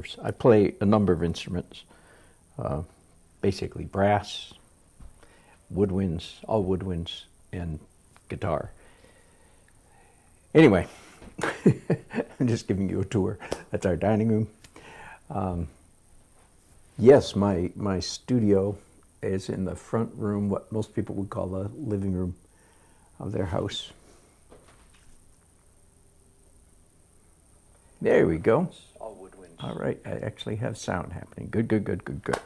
nerves. I play a number of instruments, basically brass, woodwinds, all woodwinds, and guitar. Anyway, I'm just giving you a tour. That's our dining room. Yes, my studio is in the front room, what most people would call the living room of their house. There we go. All woodwinds. All right, I actually have sound happening. Good.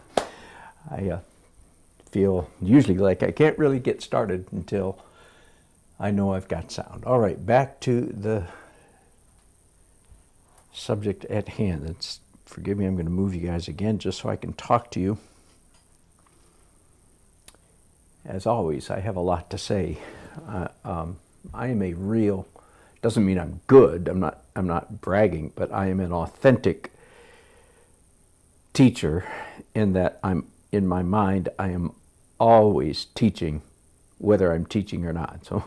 I feel usually like I can't really get started until I know I've got sound. All right, back to the subject at hand. Forgive me, I'm going to move you guys again just so I can talk to you. As always, I have a lot to say. I am a real, doesn't mean I'm good, I'm not bragging, but I am an authentic teacher in that in my mind, I am always teaching, whether I'm teaching or not. So,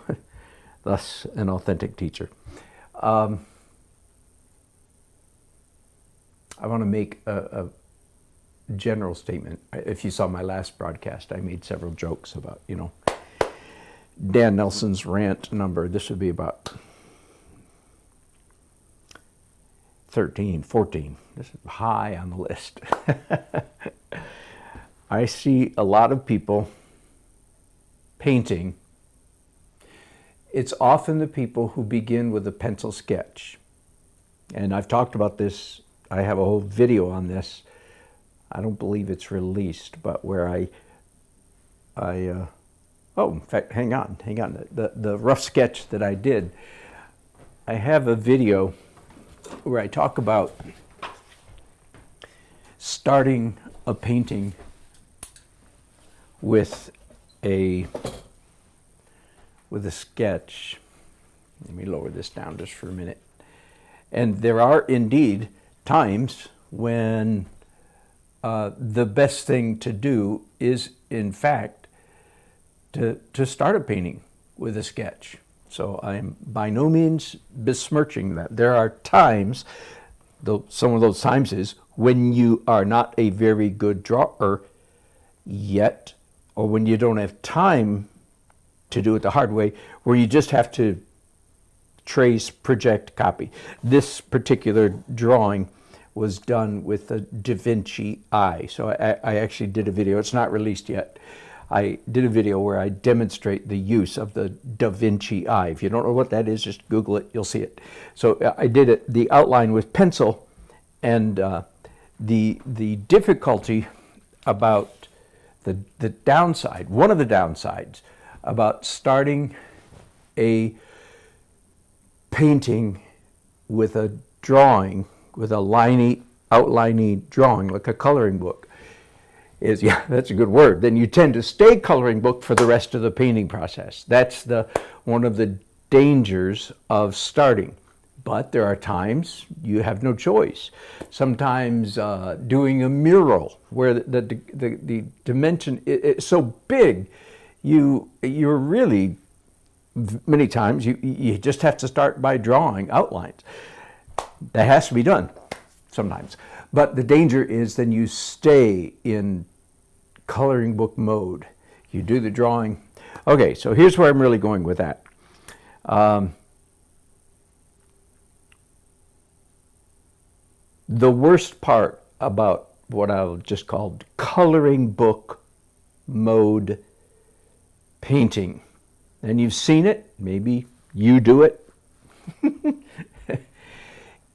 thus, an authentic teacher. I want to make a general statement. If you saw my last broadcast, I made several jokes about, Dan Nelson's rant number. This would be about 13, 14. This is high on the list. I see a lot of people painting. It's often the people who begin with a pencil sketch. And I've talked about this. I have a whole video on this. I don't believe it's released, but where oh, in fact, hang on. The rough sketch that I did, I have a video where I talk about starting a painting with a sketch. Let me lower this down just for a minute. And there are indeed times when the best thing to do is, in fact, to start a painting with a sketch. So I'm by no means besmirching that. There are times, though some of those times is when you are not a very good drawer yet, or when you don't have time to do it the hard way, where you just have to trace, project, copy. This particular drawing was done with the Da Vinci eye. So I actually did a video. It's not released yet. I did a video where I demonstrate the use of the Da Vinci eye. If you don't know what that is, just Google it. You'll see it. So I did it, the outline with pencil, and the difficulty about the downside, one of the downsides about starting a painting with a drawing, with a outliney drawing, like a coloring book, is, yeah, that's a good word, then you tend to stay coloring book for the rest of the painting process. That's one of the dangers of starting. But there are times you have no choice. Sometimes doing a mural where the dimension is so big, you're really, many times you just have to start by drawing outlines. That has to be done sometimes. But the danger is then you stay in coloring book mode. You do the drawing. Okay, so here's where I'm really going with that. The worst part about what I'll just call coloring book mode painting, and you've seen it, maybe you do it,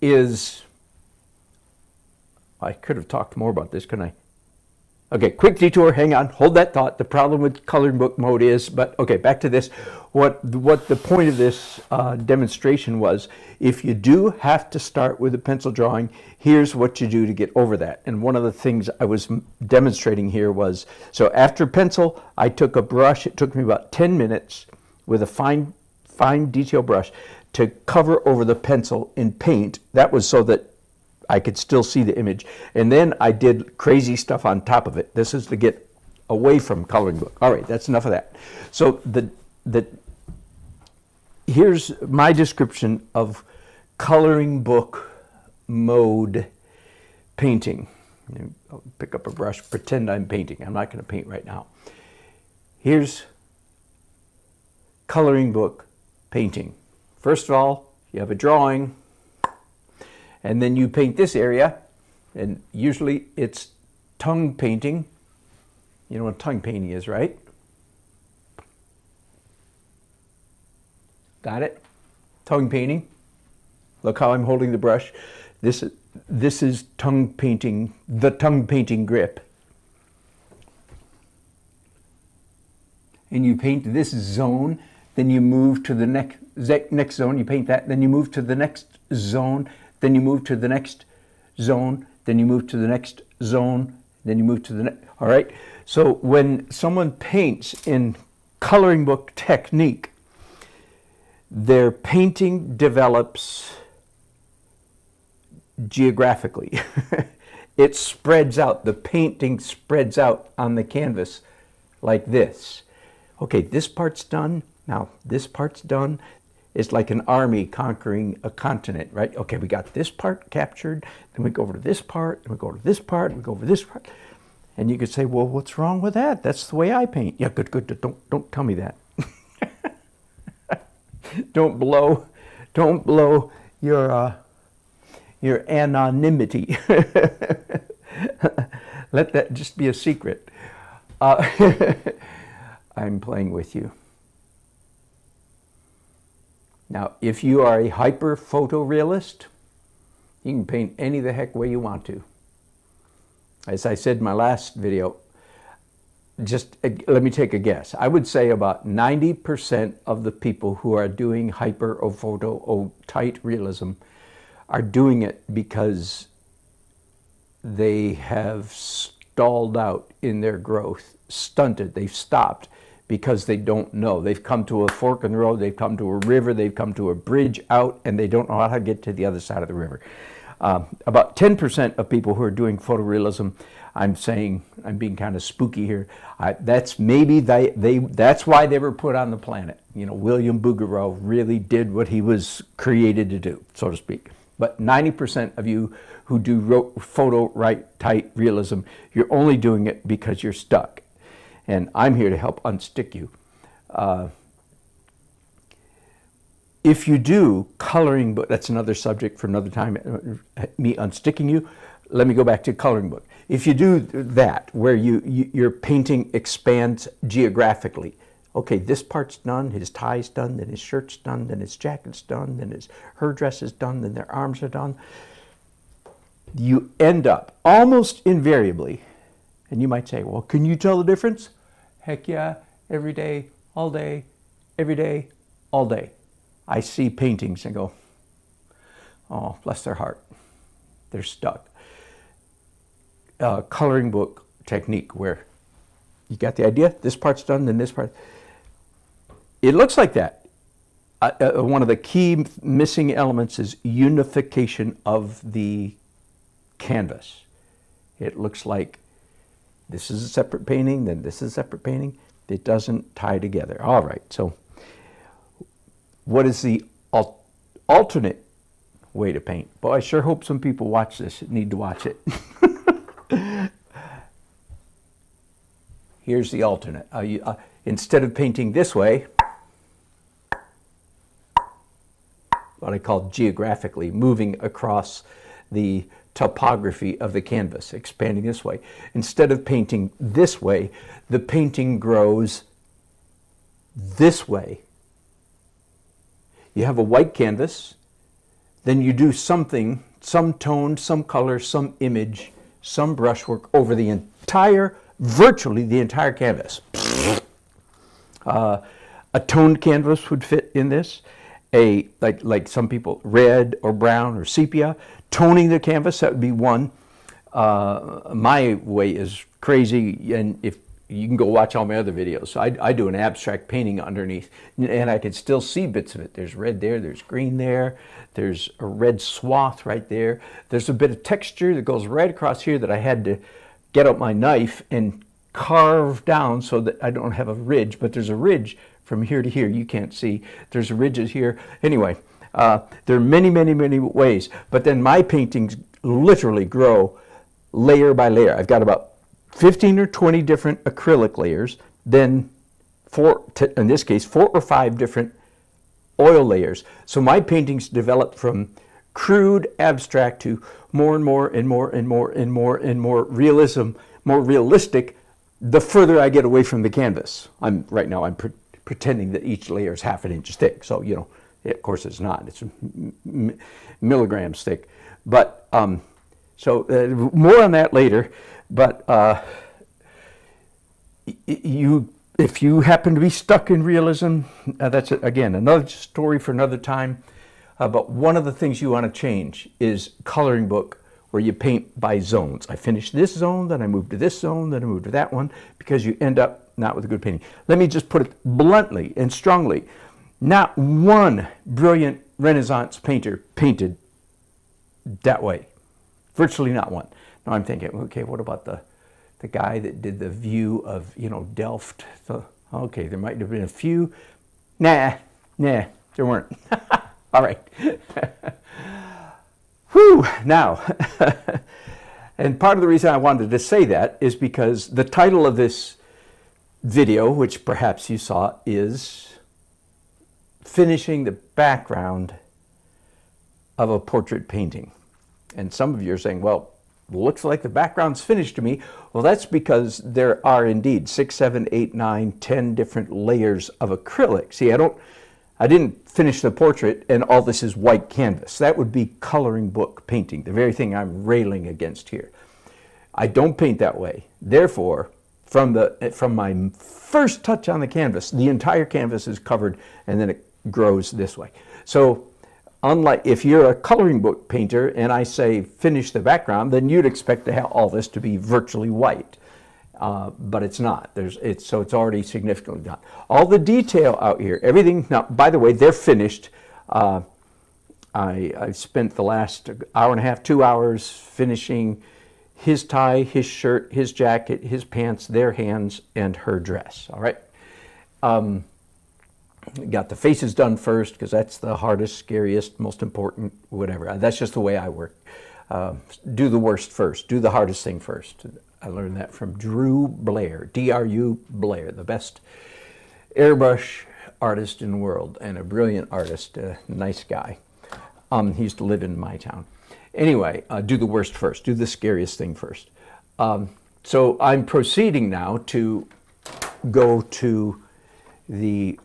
is, I could have talked more about this, couldn't I? Okay, quick detour, hang on, hold that thought. The problem with coloring book mode is, but okay, back to this. What the point of this demonstration was, if you do have to start with a pencil drawing, here's what you do to get over that. And one of the things I was demonstrating here was, so after pencil, I took a brush. It took me about 10 minutes with a fine detail brush to cover over the pencil in paint. That was so that I could still see the image. And then I did crazy stuff on top of it. This is to get away from coloring book. All right, that's enough of that. So here's my description of coloring book mode painting. I'll pick up a brush, pretend I'm painting. I'm not going to paint right now. Here's coloring book painting. First of all, you have a drawing, and then you paint this area, and usually it's tongue painting. You know what tongue painting is, right? Got it? Tongue painting. Look how I'm holding the brush. This is tongue painting, the tongue painting grip. And you paint this zone, then you move to the next zone, you paint that, then you move to the next zone, then you move to the next zone, then you move to the next zone, then you move to the next, all right? So when someone paints in coloring book technique, their painting develops geographically. It spreads out, the painting spreads out on the canvas like this. Okay, this part's done, now this part's done. It's like an army conquering a continent, right? Okay, we got this part captured, then we go over to this part, and we go to this part, and we go over this part. And you could say, well, what's wrong with that? That's the way I paint. Yeah, good, don't tell me that. Don't blow your anonymity. Let that just be a secret. I'm playing with you. Now, if you are a hyper photorealist, you can paint any the heck way you want to. As I said in my last video, just let me take a guess. I would say about 90% of the people who are doing hyper or photo or tight realism are doing it because they have stalled out in their growth, stunted, they've stopped because they don't know. They've come to a fork in the road, they've come to a river, they've come to a bridge out, and they don't know how to get to the other side of the river. About 10% of people who are doing photorealism, I'm saying, I'm being kind of spooky here, that's maybe that's why they were put on the planet. You know, William Bouguereau really did what he was created to do, so to speak. But 90% of you who do photo right tight realism, you're only doing it because you're stuck. And I'm here to help unstick you. If you do coloring book, that's another subject for another time, me unsticking you. Let me go back to coloring book. If you do that, where your painting expands geographically, okay, this part's done, his tie's done, then his shirt's done, then his jacket's done, then her dress is done, then their arms are done. You end up almost invariably, and you might say, well, can you tell the difference? Heck yeah, every day, all day, every day, all day. I see paintings and go, oh, bless their heart, they're stuck. Coloring book technique where you got the idea, this part's done, then this part. It looks like that. One of the key missing elements is unification of the canvas. It looks like this is a separate painting, then this is a separate painting. It doesn't tie together. All right, so what is the alternate way to paint? Boy, I sure hope some people watch this, need to watch it. Here's the alternate. Instead of painting this way, what I call geographically, moving across the topography of the canvas, expanding this way. Instead of painting this way, the painting grows this way. You have a white canvas, then you do something, some tone, some color, some image, some brushwork over the entire, virtually the entire canvas. A toned canvas would fit in this. Like some people, red or brown or sepia. Toning the canvas, that would be one. My way is crazy, and if you can go watch all my other videos. So I do an abstract painting underneath, and I can still see bits of it. There's red there, there's green there, there's a red swath right there. There's a bit of texture that goes right across here that I had to get out my knife and carve down so that I don't have a ridge, but there's a ridge from here to here. You can't see. There's ridges here. Anyway, there are many, many, many ways, but then my paintings literally grow layer by layer. I've got about 15 or 20 different acrylic layers, then in this case, 4 or 5 different oil layers. So my paintings develop from crude abstract to more and more and more and more and more and more realism, more realistic, the further I get away from the canvas. Right now I'm pretending that each layer is half an inch thick. So, you know, of course it's not. It's milligrams thick. But more on that later. But if you happen to be stuck in realism, that's, again, another story for another time. But one of the things you want to change is coloring book, where you paint by zones. I finish this zone, then I move to this zone, then I move to that one, because you end up not with a good painting. Let me just put it bluntly and strongly. Not one brilliant Renaissance painter painted that way. Virtually not one. Now I'm thinking, okay, what about the guy that did the view of, you know, Delft? Okay, there might have been a few. Nah, there weren't. All right. Whew, now, and part of the reason I wanted to say that is because the title of this video, which perhaps you saw, is Finishing the Background of a Portrait Painting. And some of you are saying, well, looks like the background's finished to me. Well, that's because there are indeed 6, 7, 8, 9, 10 different layers of acrylic. See, I didn't finish the portrait and all this is white canvas. That would be coloring book painting, the very thing I'm railing against here. I don't paint that way. Therefore, from my first touch on the canvas, the entire canvas is covered and then it grows this way. So unlike if you're a coloring book painter and I say finish the background, then you'd expect to have all this to be virtually white. But it's not. So it's already significantly done. All the detail out here, everything. Now, by the way, they're finished. I spent the last hour and a half, 2 hours finishing his tie, his shirt, his jacket, his pants, their hands, and her dress. All right. Got the faces done first because that's the hardest, scariest, most important, whatever. That's just the way I work. Do the worst first. Do the hardest thing first. I learned that from Drew Blair, D-R-U Blair, the best airbrush artist in the world and a brilliant artist, a nice guy. He used to live in my town. Anyway, do the worst first. Do the scariest thing first. So I'm proceeding now to go to the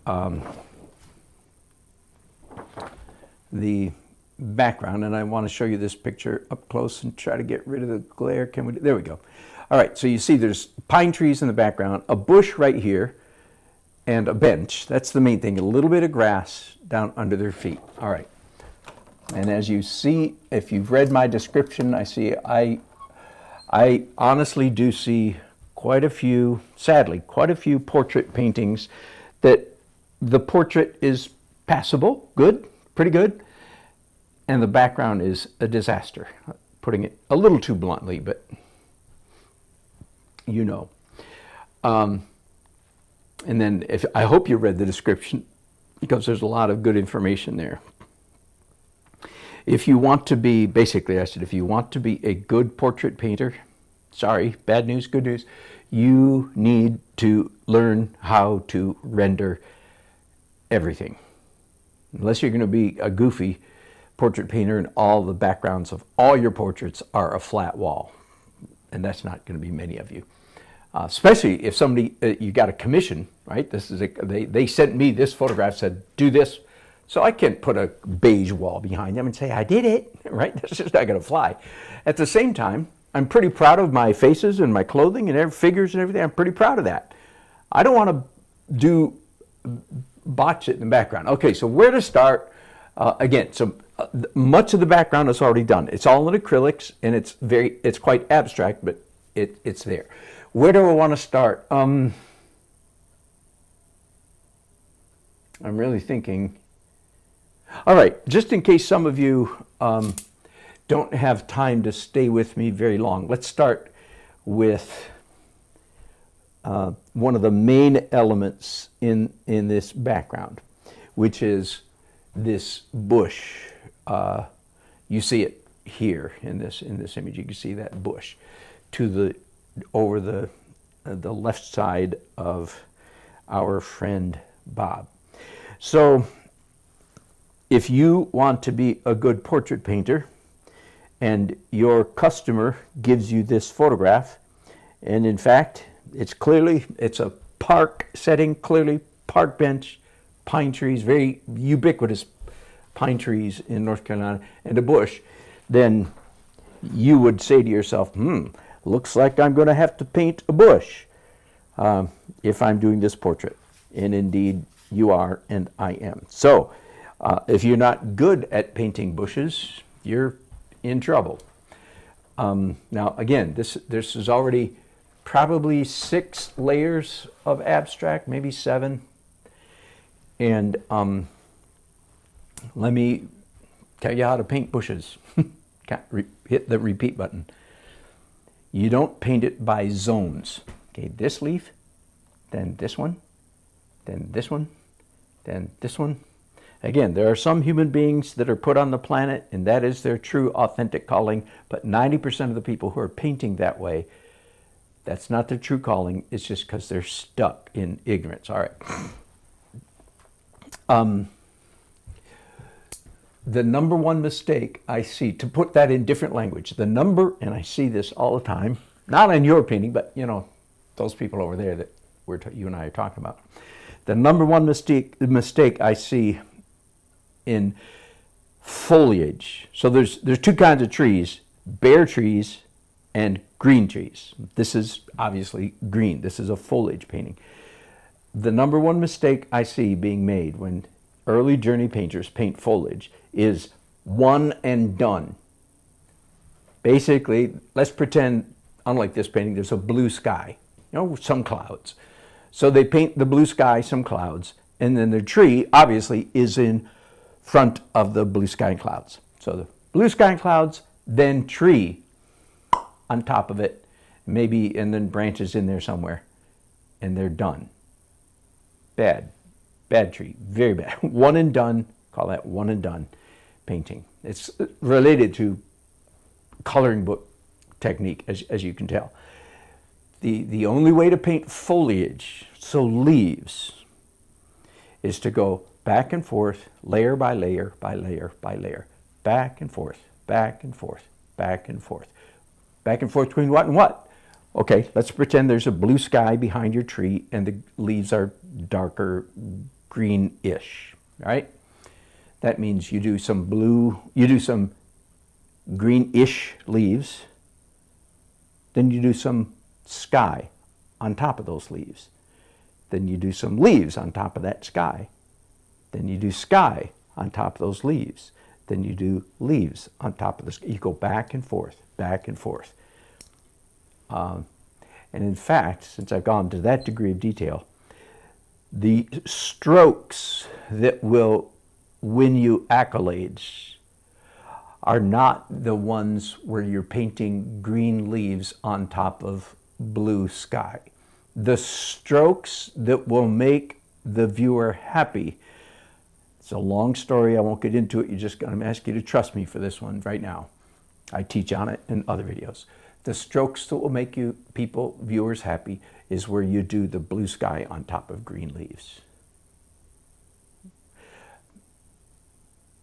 background, and I want to show you this picture up close and try to get rid of the glare. There we go. All right, so you see there's pine trees in the background, a bush right here, and a bench. That's the main thing, a little bit of grass down under their feet. All right. And as you see, if you've read my description, I honestly do see quite a few, sadly, quite a few portrait paintings that the portrait is passable, good, pretty good, and the background is a disaster. Putting it a little too bluntly, but you know. And then I hope you read the description because there's a lot of good information there. If you want to be, basically I said, if you want to be a good portrait painter, sorry, bad news, good news, you need to learn how to render everything. Unless you're going to be a goofy portrait painter and all the backgrounds of all your portraits are a flat wall. And that's not going to be many of you. Especially if somebody, you got a commission, right? They sent me this photograph, said, do this. So I can't put a beige wall behind them and say, I did it, right? That's just not going to fly. At the same time, I'm pretty proud of my faces and my clothing and figures and everything. I'm pretty proud of that. I don't want to botch it in the background. Okay, so where to start? Again, so much of the background is already done. It's all in acrylics and it's quite abstract, but it's there. Where do I want to start? I'm really thinking. All right, just in case some of you don't have time to stay with me very long, let's start with one of the main elements in this background, which is this bush. You see it here in this image. You can see that bush over the left side of our friend Bob. So if you want to be a good portrait painter and your customer gives you this photograph, and in fact it's a park setting, clearly park bench, pine trees, very ubiquitous pine trees in North Carolina, and a bush, then you would say to yourself, looks like I'm going to have to paint a bush if I'm doing this portrait. And indeed you are, and I am. So if you're not good at painting bushes, you're in trouble. Now again, this is already probably 6 layers of abstract, maybe 7. And let me tell you how to paint bushes. Hit the repeat button. You don't paint it by zones. Okay, this leaf, then this one, then this one, then this one. Again, there are some human beings that are put on the planet, and that is their true, authentic calling. But 90% of the people who are painting that way, that's not their true calling. It's just because they're stuck in ignorance. All right. The number one mistake I see, to put that in different language, and I see this all the time, not in your painting, but those people over there that you and I are talking about. The number one mistake I see in foliage. So there's 2 kinds of trees: bare trees and green trees. This is obviously green. This is a foliage painting. The number one mistake I see being made when early journey painters paint foliage is one and done. Basically, let's pretend, unlike this painting, there's a blue sky, some clouds. So they paint the blue sky, some clouds, and then the tree obviously is in front of the blue sky and clouds. So the blue sky and clouds, then tree on top of it, maybe, and then branches in there somewhere, and they're done. Bad tree, very bad. One and done, call that one and done painting. It's related to coloring book technique, as you can tell. The only way to paint foliage, so leaves, is to go back and forth, layer by layer by layer by layer, back and forth, back and forth, back and forth. Back and forth between what and what? Okay, let's pretend there's a blue sky behind your tree and the leaves are darker greenish, right? That means you do some greenish leaves, then you do some sky on top of those leaves. Then you do some leaves on top of that sky. Then you do sky on top of those leaves. Then you do leaves on top of the sky. You go back and forth, back and forth. And in fact, since I've gone to that degree of detail, the strokes that will win you accolades are not the ones where you're painting green leaves on top of blue sky. The strokes that will make the viewer happy. It's a long story. I won't get into it. I'm asking you to trust me for this one right now. I teach on it in other videos. The strokes that will make viewers happy is where you do the blue sky on top of green leaves.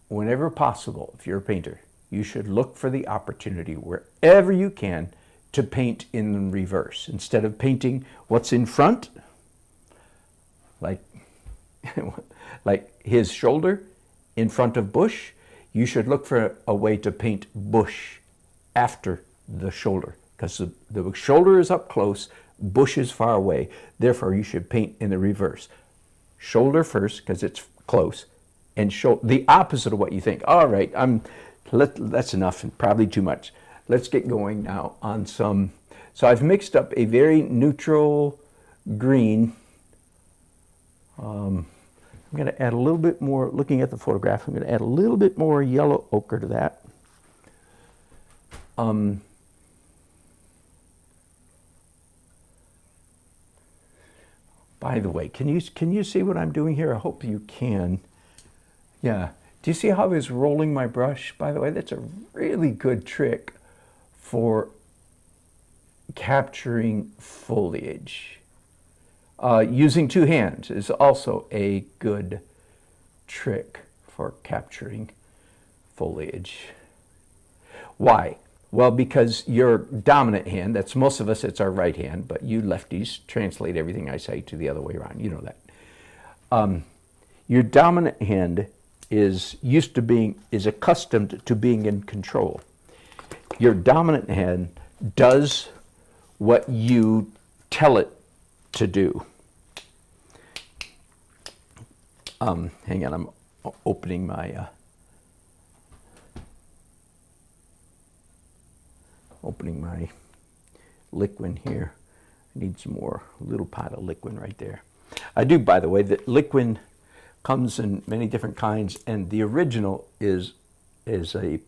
Whenever possible, if you're a painter, you should look for the opportunity wherever you can to paint in reverse. Instead of painting what's in front, like his shoulder in front of bush, you should look for a way to paint bush after the shoulder, because the shoulder is up close, bush is far away. Therefore, you should paint in the reverse. Shoulder first, because it's close, and the opposite of what you think. All right, that's enough and probably too much. Let's get going now on some. So I've mixed up a very neutral green. I'm going to add a little bit more, looking at the photograph, I'm going to add a little bit more yellow ochre to that. By the way, can you see what I'm doing here? I hope you can. Yeah, Do you see how I was rolling my brush? By the way, that's a really good trick for capturing foliage. Using two hands is also a good trick for capturing foliage. Why? Well, because your dominant hand, that's most of us, it's our right hand, but you lefties translate everything I say to the other way around. You know that. Your dominant hand is accustomed to being in control. Your dominant hand does what you tell it to do. Hang on, I'm opening my liquid here. I need some more, little pot of liquid right there. I do, by the way, that liquid comes in many different kinds, and the original is a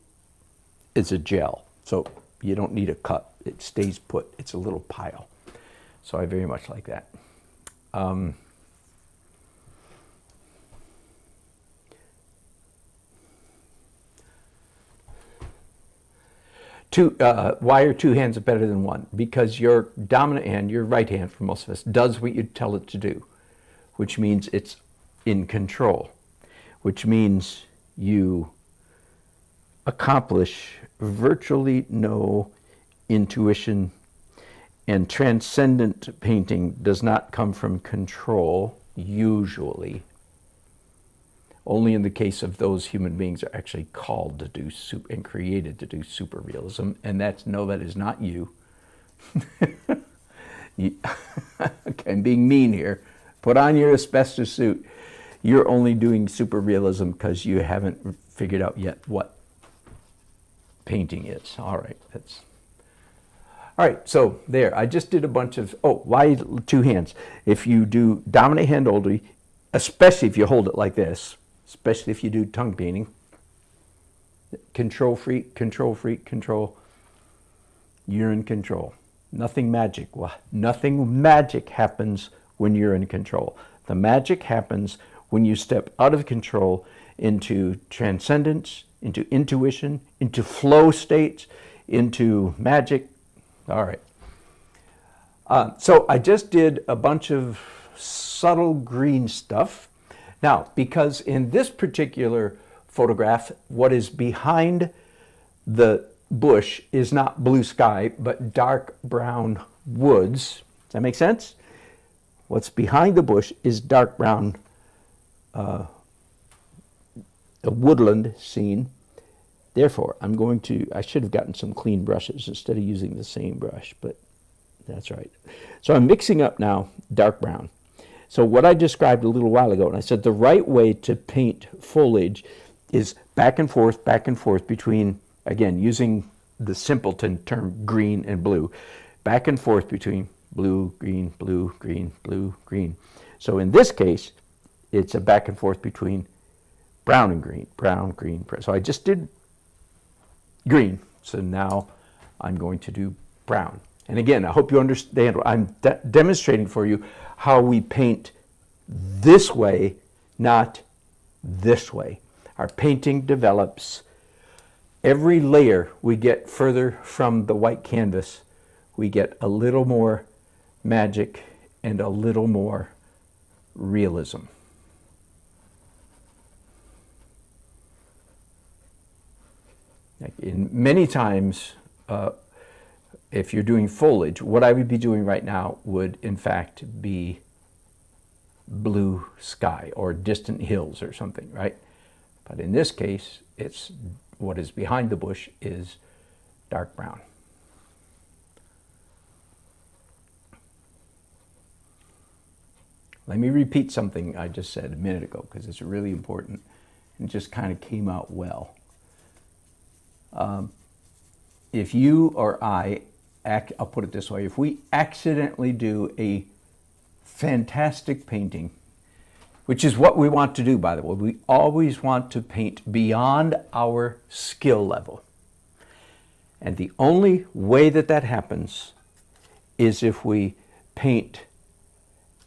gel. So you don't need a cup. It stays put. It's a little pile. So I very much like that. Why are two hands better than one? Because your dominant hand, your right hand for most of us, does what you tell it to do, which means it's in control, which means you accomplish virtually no intuition, and transcendent painting does not come from control, usually. Only in the case of those human beings are actually called to do and created to do super realism, and that is not you. Okay, I'm being mean here. Put on your asbestos suit. You're only doing super realism because you haven't figured out yet what painting is. All right, so there. I just did a bunch of, why two hands? If you do dominant hand only, especially if you hold it like this, especially if you do tongue painting, control freak, control. You're in control. Nothing magic. Well, nothing magic happens when you're in control. The magic happens when you step out of control into transcendence, into intuition, into flow states, into magic. All right. So I just did a bunch of subtle green stuff. Now, because in this particular photograph, what is behind the bush is not blue sky, but dark brown woods. Does that make sense? What's behind the bush is dark brown, a woodland scene. Therefore, I should have gotten some clean brushes instead of using the same brush, but that's right. So I'm mixing up now dark brown. So what I described a little while ago, and I said the right way to paint foliage is back and forth between, again, using the simpleton term green and blue, back and forth between blue, green, blue, green, blue, green. So in this case, it's a back and forth between brown and green, brown, green. So I just did green. So now I'm going to do brown. And again, I hope you understand. I'm demonstrating for you how we paint this way, not this way. Our painting develops. Every layer we get further from the white canvas, we get a little more magic and a little more realism. Many times, if you're doing foliage, what I would be doing right now would in fact be blue sky or distant hills or something, right? But in this case, it's what is behind the bush is dark brown. Let me repeat something I just said a minute ago because it's really important and just kind of came out well. If you or I'll put it this way, if we accidentally do a fantastic painting, which is what we want to do, by the way, we always want to paint beyond our skill level. And the only way that happens is if we paint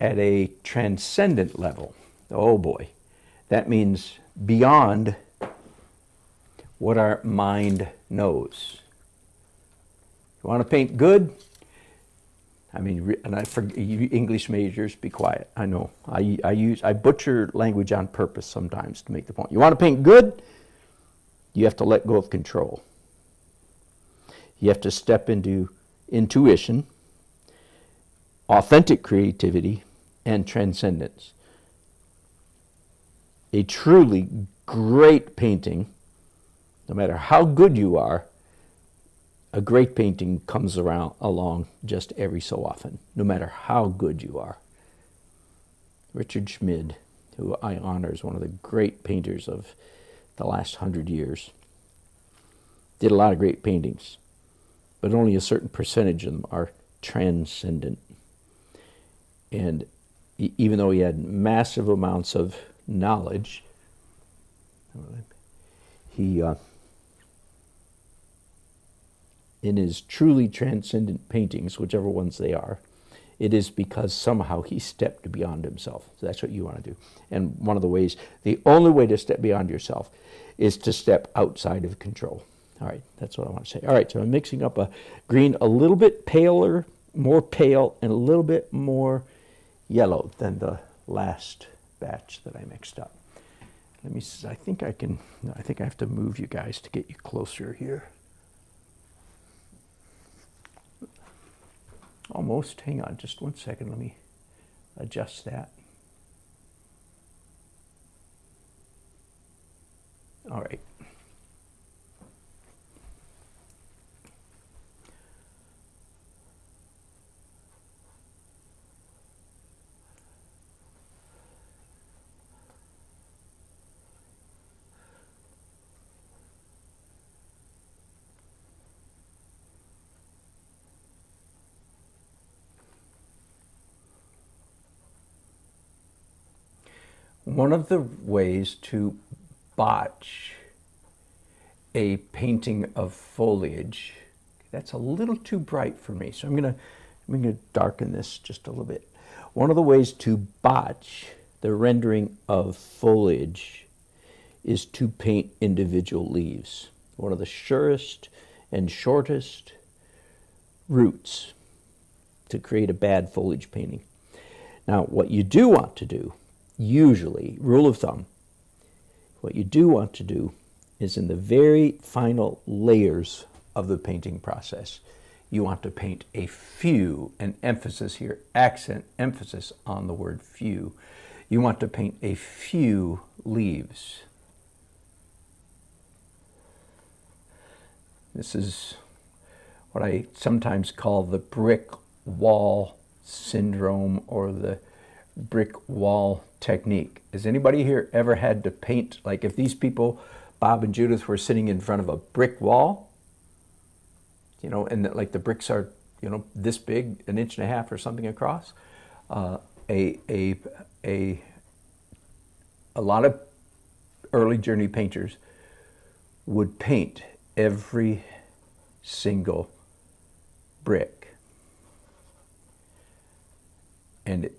at a transcendent level. Oh boy, that means beyond what our mind knows. You want to paint good? I mean, and I forget, you English majors, be quiet. I know. I butcher language on purpose sometimes to make the point. You want to paint good? You have to let go of control. You have to step into intuition, authentic creativity, and transcendence. A truly great painting, no matter how good you are, a great painting comes along just every so often, no matter how good you are. Richard Schmid, who I honor as one of the great painters of the last 100 years, did a lot of great paintings, but only a certain percentage of them are transcendent. And even though he had massive amounts of knowledge, he in his truly transcendent paintings, whichever ones they are, it is because somehow he stepped beyond himself. So that's what you want to do. And one of the ways, the only way to step beyond yourself is to step outside of control. All right, that's what I want to say. All right, so I'm mixing up a green a little bit paler, more pale, and a little bit more yellow than the last batch that I mixed up. Let me see, I think I have to move you guys to get you closer here. Almost. Hang on just one second. Let me adjust that. All right. One of the ways to botch a painting of foliage, that's a little too bright for me, so I'm gonna darken this just a little bit. One of the ways to botch the rendering of foliage is to paint individual leaves. One of the surest and shortest routes to create a bad foliage painting. Now, what you do want to do, usually, rule of thumb, what you do want to do is in the very final layers of the painting process, you want to paint a few, an emphasis here, accent, emphasis on the word few. You want to paint a few leaves. This is what I sometimes call the brick wall syndrome or the brick wall technique. Has anybody here ever had to paint, like if these people, Bob and Judith, were sitting in front of a brick wall, you know, and like the bricks are, you know, this big, 1.5 inches or something across, a lot of early journey painters would paint every single brick, and it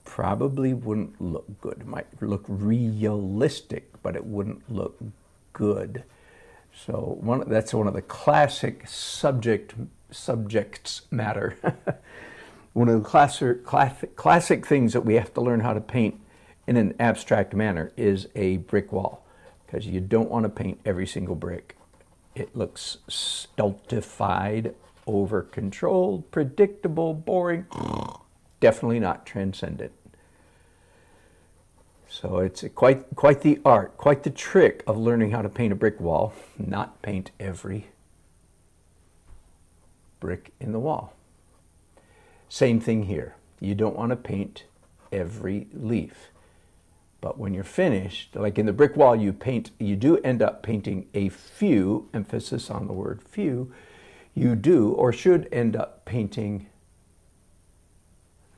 probably wouldn't look good. It might look realistic, but it wouldn't look good. So that's one of the classic subjects matter. One of the classic things that we have to learn how to paint in an abstract manner is a brick wall, because you don't want to paint every single brick. It looks stultified, over-controlled, predictable, boring, definitely not transcendent. So it's quite the art, quite the trick of learning how to paint a brick wall, not paint every brick in the wall. Same thing here. You don't want to paint every leaf. But when you're finished, like in the brick wall, you do end up painting a few, emphasis on the word few, you do or should end up painting,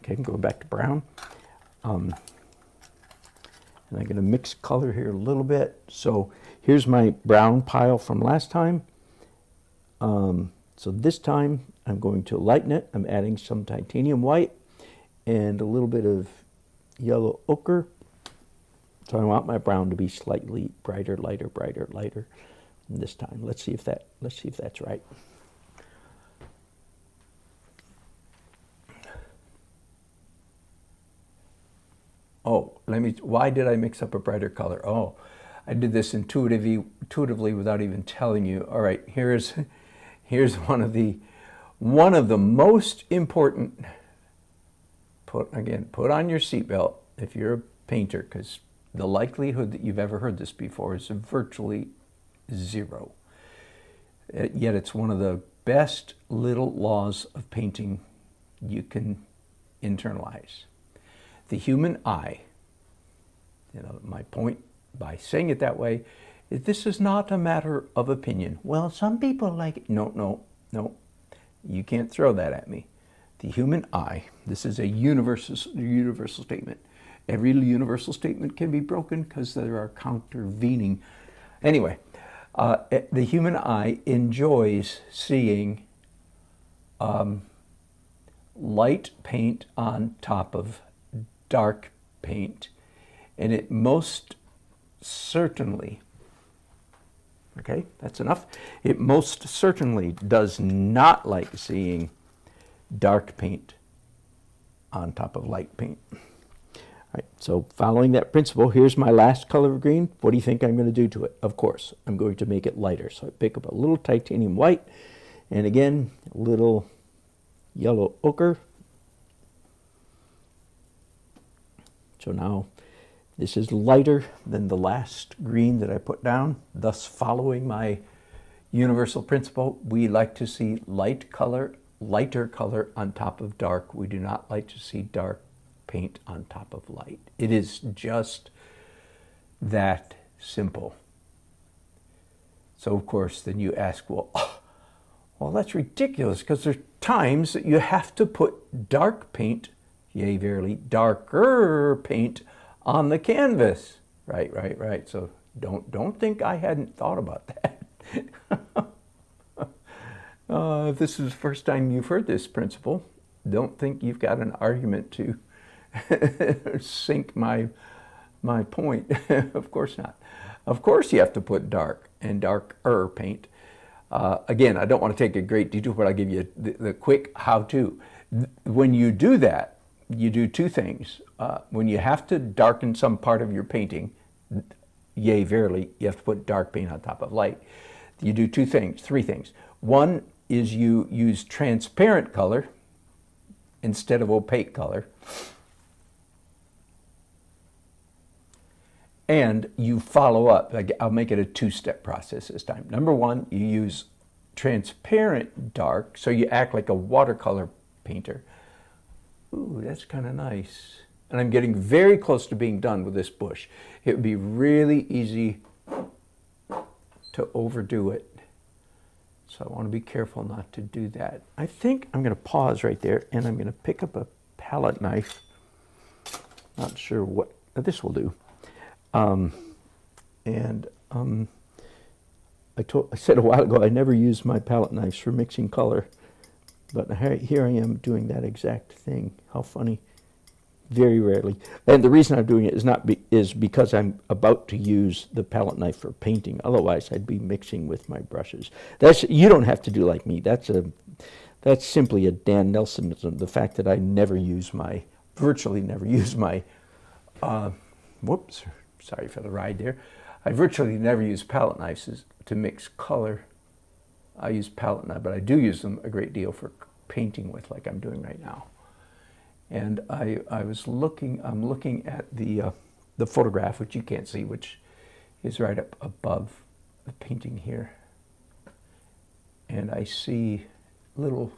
okay, I'm going back to brown. And I'm going to mix color here a little bit. So here's my brown pile from last time. So this time I'm going to lighten it. I'm adding some titanium white and a little bit of yellow ochre. So I want my brown to be slightly brighter, lighter, brighter, lighter this time. Let's see if that's right. Oh, why did I mix up a brighter color? Oh, I did this intuitively without even telling you. All right, here's one of the most important, put on your seatbelt if you're a painter, because the likelihood that you've ever heard this before is virtually zero. Yet it's one of the best little laws of painting you can internalize. The human eye, my point by saying it that way is this is not a matter of opinion. Well, some people like it. No. You can't throw that at me. The human eye, this is a universal statement. Every universal statement can be broken because there are countervening. Anyway, the human eye enjoys seeing light paint on top of dark paint, and it most certainly, okay, that's enough. It most certainly does not like seeing dark paint on top of light paint. All right, so following that principle, here's my last color of green. What do you think I'm going to do to it? Of course, I'm going to make it lighter. So I pick up a little titanium white, and again, a little yellow ochre. So now this is lighter than the last green that I put down, thus following my universal principle. We like to see lighter color on top of dark. We do not like to see dark paint on top of light. It is just that simple. So of course, then you ask, well, that's ridiculous, because there's times that you have to put dark paint, yea, verily, darker paint on the canvas. Right. So don't think I hadn't thought about that. If this is the first time you've heard this principle, don't think you've got an argument to sink my point. Of course not. Of course you have to put dark and darker paint. Again, I don't want to take a great detour, but I'll give you the quick how-to. When you do that, you do two things. When you have to darken some part of your painting, yea, verily, you have to put dark paint on top of light. You do three things. One is you use transparent color instead of opaque color. And you follow up. I'll make it a two-step process this time. Number one, you use transparent dark, so you act like a watercolor painter. Ooh, that's kind of nice. And I'm getting very close to being done with this bush. It would be really easy to overdo it. So I want to be careful not to do that. I think I'm going to pause right there, and I'm going to pick up a palette knife. Not sure what this will do. I said a while ago I never use my palette knives for mixing color, but here I am doing that exact thing. How funny. Very rarely. And the reason I'm doing it is because I'm about to use the palette knife for painting. Otherwise, I'd be mixing with my brushes. You don't have to do like me. That's simply a Dan Nelsonism. The fact that I virtually never use my, whoops, sorry for the ride there. I virtually never use palette knives to mix color. I use palette knives, but I do use them a great deal for painting with, like I'm doing right now. And I'm looking at the photograph, which you can't see, which is right up above the painting here. And I see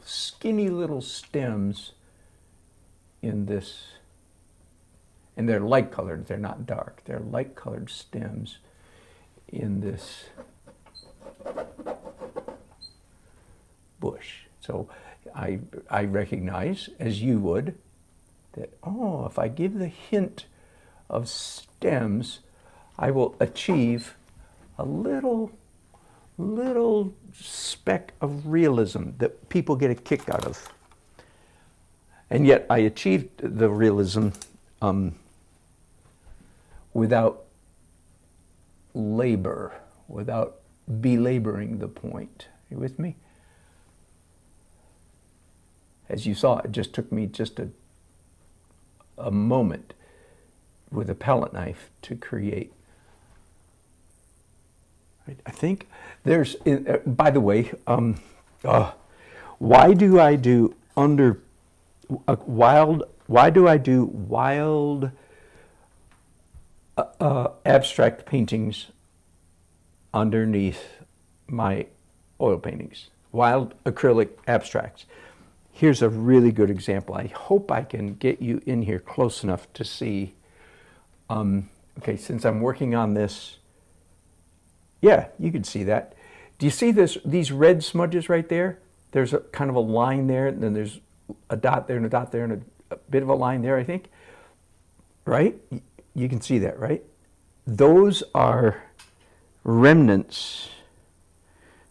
skinny little stems in this, and they're light colored, they're not dark. They're light colored stems in this bush. So I recognize, as you would, that, if I give the hint of stems, I will achieve a little speck of realism that people get a kick out of. And yet I achieved the realism without labor, without belaboring the point. Are you with me? As you saw, it just took me just a moment with a palette knife to create. I think there's, by the way, why do I do wild abstract paintings underneath my oil paintings? Wild acrylic abstracts. Here's a really good example. I hope I can get you in here close enough to see. Okay, since I'm working on this, yeah, you can see that. Do you see these red smudges right there? There's a kind of a line there, and then there's a dot there and a dot there and a bit of a line there, I think. Right? You can see that, right? Those are remnants.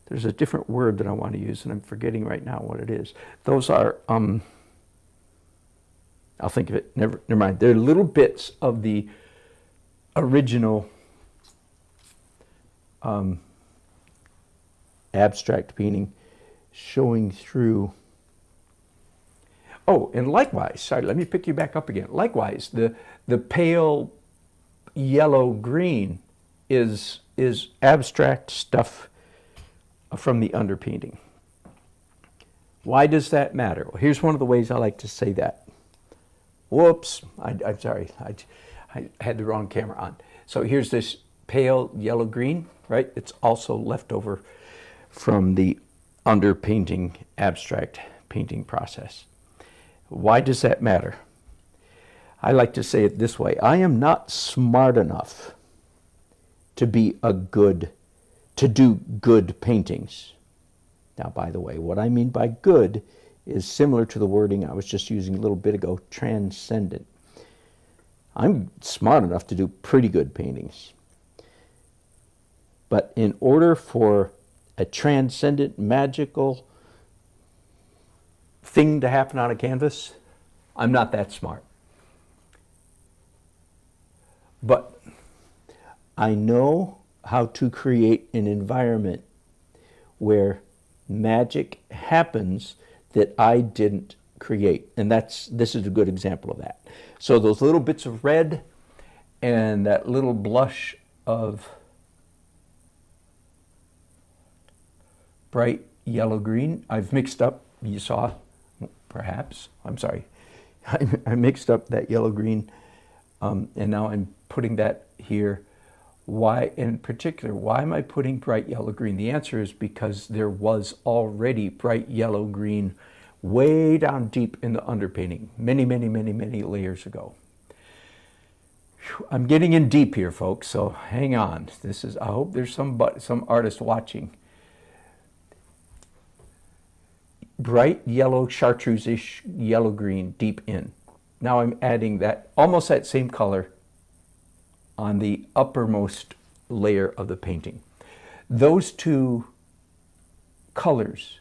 There's a different word that I want to use, and I'm forgetting right now what it is. Those are, I'll think of it, never mind. They're little bits of the original abstract painting showing through. Oh, and likewise, sorry, let me pick you back up again. Likewise, the pale yellow-green is abstract stuff from the underpainting. Why does that matter? Well, here's one of the ways I like to say that. Whoops, I'm sorry, I had the wrong camera on. So here's this pale yellow-green, right? It's also left over from the underpainting abstract painting process. Why does that matter? I like to say it this way. I am not smart enough to do good paintings. Now, by the way, what I mean by good is similar to the wording I was just using a little bit ago, transcendent. I'm smart enough to do pretty good paintings. But in order for a transcendent, magical thing to happen on a canvas, I'm not that smart. But I know how to create an environment where magic happens that I didn't create. And this is a good example of that. So those little bits of red and that little blush of bright yellow-green, I've mixed up, you saw, perhaps, I'm sorry, I mixed up that yellow-green, and now I'm putting that here. Why, in particular, why am I putting bright yellow-green? The answer is because there was already bright yellow-green way down deep in the underpainting, many, many, many, many layers ago. I'm getting in deep here, folks, so hang on. I hope there's some artist watching. Bright yellow, chartreuse-ish yellow-green deep in. Now I'm adding that, almost that same color on the uppermost layer of the painting. Those two colors,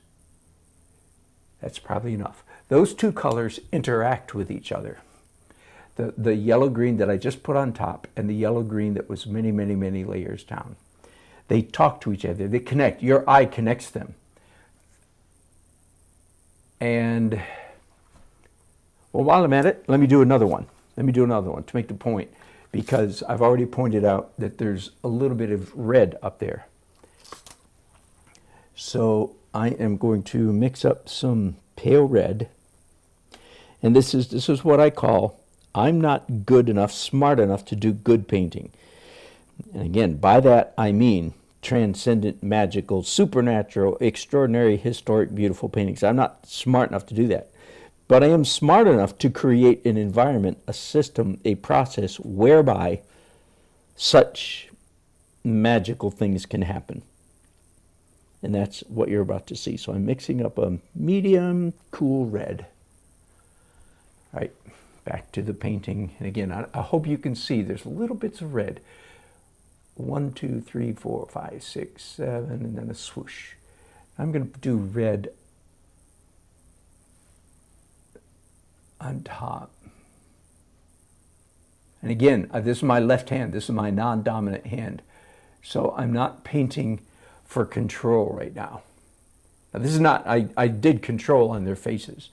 that's probably enough. Those two colors interact with each other. The yellow-green that I just put on top and the yellow-green that was many, many, many layers down. They talk to each other. They connect. Your eye connects them. And, well, while I'm at it, let me do another one. Let me do another one to make the point, because I've already pointed out that there's a little bit of red up there. So I am going to mix up some pale red. And this is what I call, I'm not good enough, smart enough to do good painting. And again, by that I mean transcendent, magical, supernatural, extraordinary, historic, beautiful paintings. I'm not smart enough to do that. But I am smart enough to create an environment, a system, a process whereby such magical things can happen. And that's what you're about to see. So I'm mixing up a medium cool red. All right, back to the painting. And again, I hope you can see there's little bits of red. 1, 2, 3, 4, 5, 6, 7, and then a swoosh. I'm going to do red on top. And again, this is my left hand. This is my non-dominant hand. So I'm not painting for control right now. Now this is not, I did control on their faces,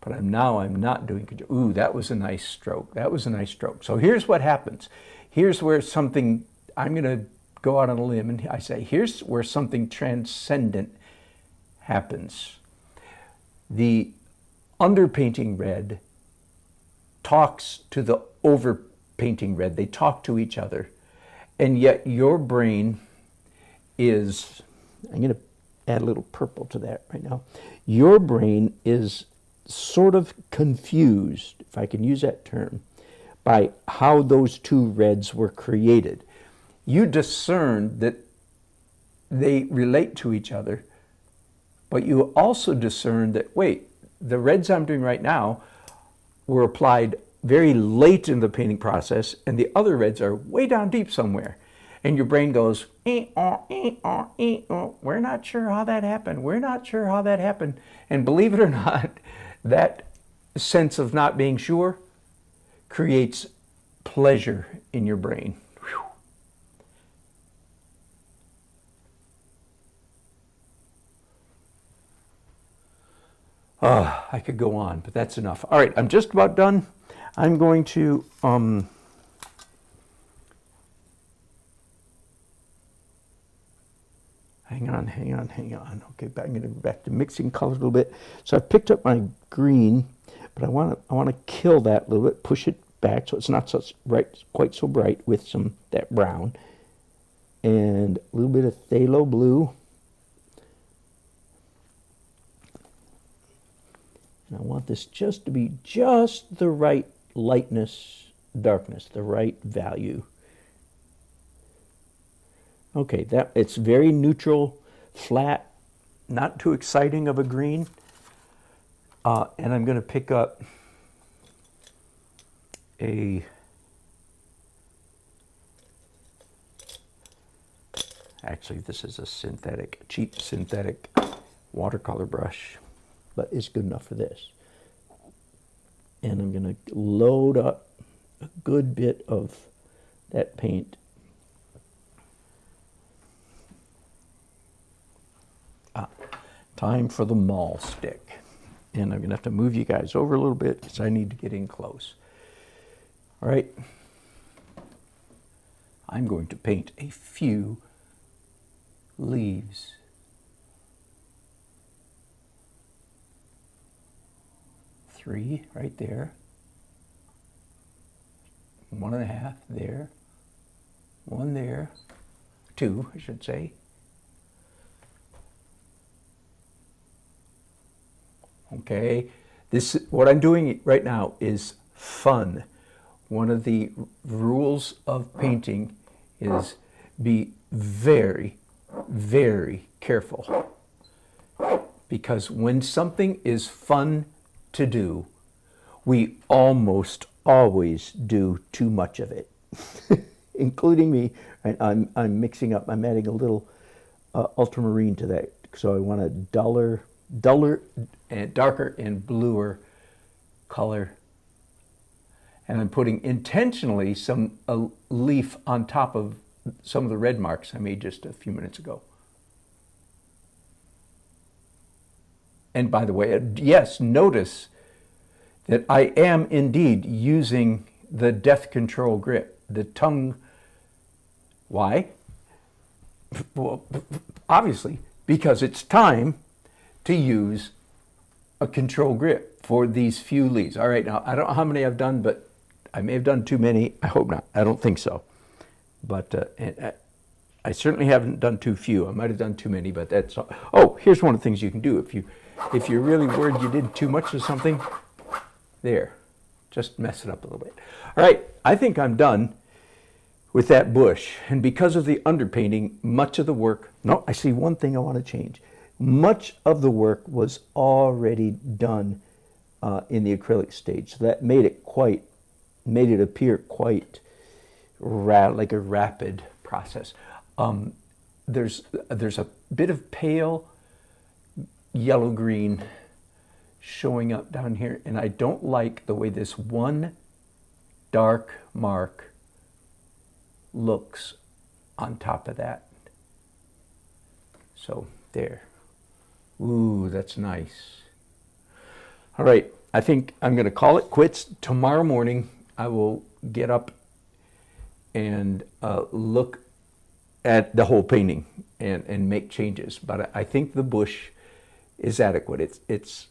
but I'm not doing control. Ooh, that was a nice stroke. That was a nice stroke. So here's what happens. Here's where something, I'm going to go out on a limb and I say, here's where something transcendent happens. The underpainting red talks to the overpainting red. They talk to each other. And yet your brain is, I'm going to add a little purple to that right now. Your brain is sort of confused, if I can use that term, by how those two reds were created. You discern that they relate to each other, but you also discern that, wait, the reds I'm doing right now were applied very late in the painting process, and the other reds are way down deep somewhere. And your brain goes, we're not sure how that happened. We're not sure how that happened. And believe it or not, that sense of not being sure creates pleasure in your brain. Whew. I could go on, but that's enough. All right, I'm just about done. I'm going to hang on. Okay, I'm going to go back to mixing colors a little bit. So I've picked up my green, but I want to kill that a little bit, push it back so it's not such quite so bright with some that brown, and a little bit of phthalo blue. And I want this just to be just the right lightness, darkness, the right value. Okay, that it's very neutral, flat, not too exciting of a green. And I'm going to pick up actually this is a cheap synthetic watercolor brush, but it's good enough for this. And I'm going to load up a good bit of that paint. Time for the maul stick. And I'm going to have to move you guys over a little bit because I need to get in close. All right. I'm going to paint a few leaves. Three right there. 1.5 there. 1 there. 2, I should say. Okay, what I'm doing right now is fun. One of the rules of painting is be very, very careful. Because when something is fun to do, we almost always do too much of it, including me. Right? I'm mixing up. I'm adding a little ultramarine to that, so I want a duller and darker and bluer color. And I'm putting intentionally a leaf on top of some of the red marks I made just a few minutes ago. And by the way, yes, notice that I am indeed using the death control grip, the tongue. Why? Well, obviously, because it's time to use a control grip for these few leaves. All right, now I don't know how many I've done, but I may have done too many. I hope not. I don't think so. But I certainly haven't done too few. I might have done too many, but that's all. Oh, here's one of the things you can do if you're really worried you did too much of something. There, just mess it up a little bit. All right, I think I'm done with that bush. And because of the underpainting, much of the work, no, I see one thing I want to change. Much of the work was already done in the acrylic stage. So that made it appear quite like a rapid process. There's a bit of pale yellow-green showing up down here, and I don't like the way this one dark mark looks on top of that. So there. Ooh, that's nice. All right, I think I'm going to call it quits. Tomorrow morning, I will get up and look at the whole painting and make changes. But I think the bush is adequate. It's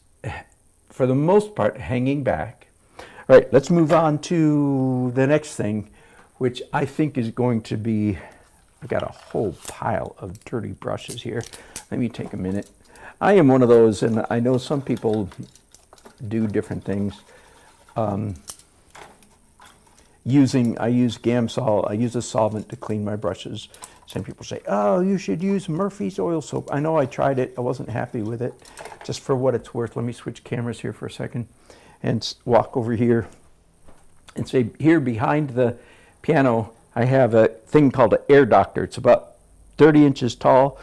for the most part hanging back. All right, let's move on to the next thing, which I think is going to be, I've got a whole pile of dirty brushes here. Let me take a minute. I am one of those, and I know some people do different things. I use Gamsol. I use a solvent to clean my brushes. Some people say, oh, you should use Murphy's oil soap. I know I tried it. I wasn't happy with it. Just for what it's worth, let me switch cameras here for a second and walk over here and say, here behind the piano, I have a thing called an air doctor. It's about 30 inches tall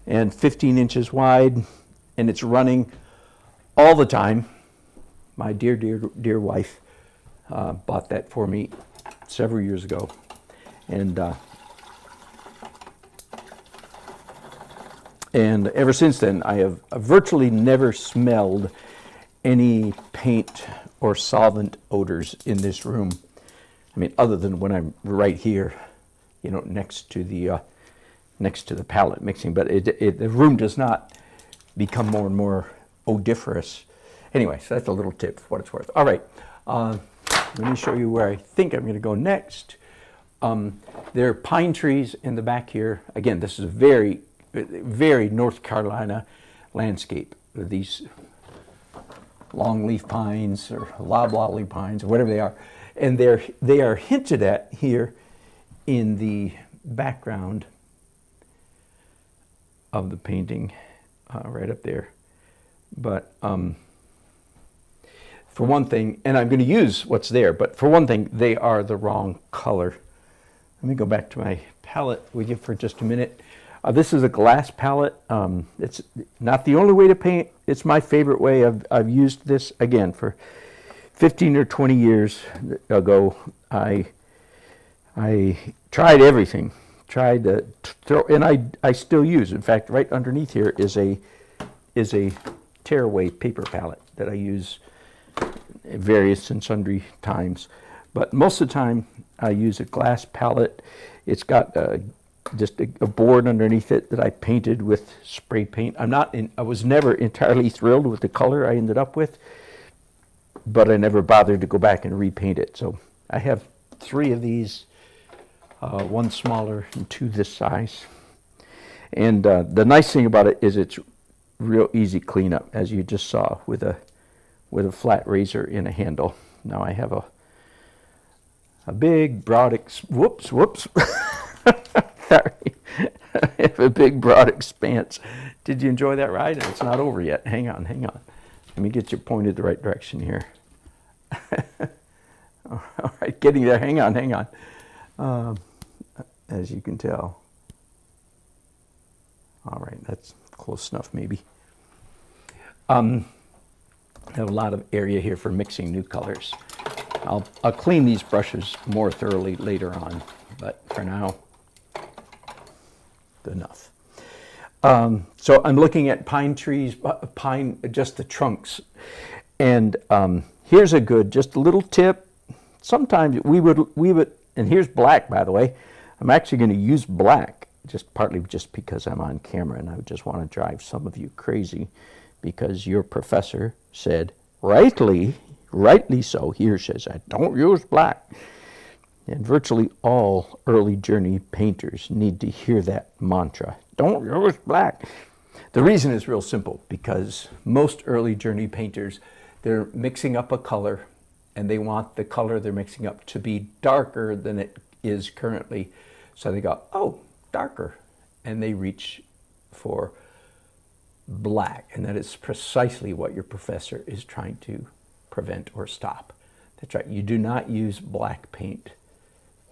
and 15 inches wide, and it's running all the time. My dear, dear, dear wife bought that for me several years ago. And ever since then, I have virtually never smelled any paint or solvent odors in this room. I mean, other than when I'm right here, you know, next to the palette mixing. But the room does not become more and more odoriferous. Anyway, so that's a little tip for what it's worth. All right, let me show you where I think I'm going to go next. There are pine trees in the back here. Again, this is a very, very North Carolina landscape. These longleaf pines or loblolly pines or whatever they are. And they are hinted at here in the background of the painting, right up there. But for one thing, and I'm going to use what's there, but for one thing, they are the wrong color. Let me go back to my palette with you for just a minute. This is a glass palette. It's not the only way to paint. It's my favorite way. I've used this, again, for 15 or 20 years ago. I tried everything. Tried to throw, and I still use. In fact, right underneath here is a tearaway paper palette that I use various and sundry times. But most of the time, I use a glass palette. It's got just a board underneath it that I painted with spray paint. I was never entirely thrilled with the color I ended up with, but I never bothered to go back and repaint it. So I have 3 of these, one smaller and 2 this size. And the nice thing about it is it's real easy cleanup, as you just saw with a flat razor in a handle. Now I have a big broad whoops. Sorry. I have a big broad expanse. Did you enjoy that ride? It's not over yet. Hang on. Let me get you pointed the right direction here. All right, getting there. Hang on. As you can tell. All right, that's close enough maybe. I have a lot of area here for mixing new colors. I'll clean these brushes more thoroughly later on, but for now, enough. So I'm looking at pine trees, just the trunks. And here's just a little tip. Sometimes we would, and here's black, by the way. I'm actually going to use black, partly because I'm on camera and I just want to drive some of you crazy because your professor said, rightly so, here says, I don't use black. And virtually all early journey painters need to hear that mantra. Don't use black. The reason is real simple, because most early journey painters, they're mixing up a color and they want the color they're mixing up to be darker than it is currently. So they go, oh, darker. And they reach for black. And that is precisely what your professor is trying to prevent or stop. That's right. You do not use black paint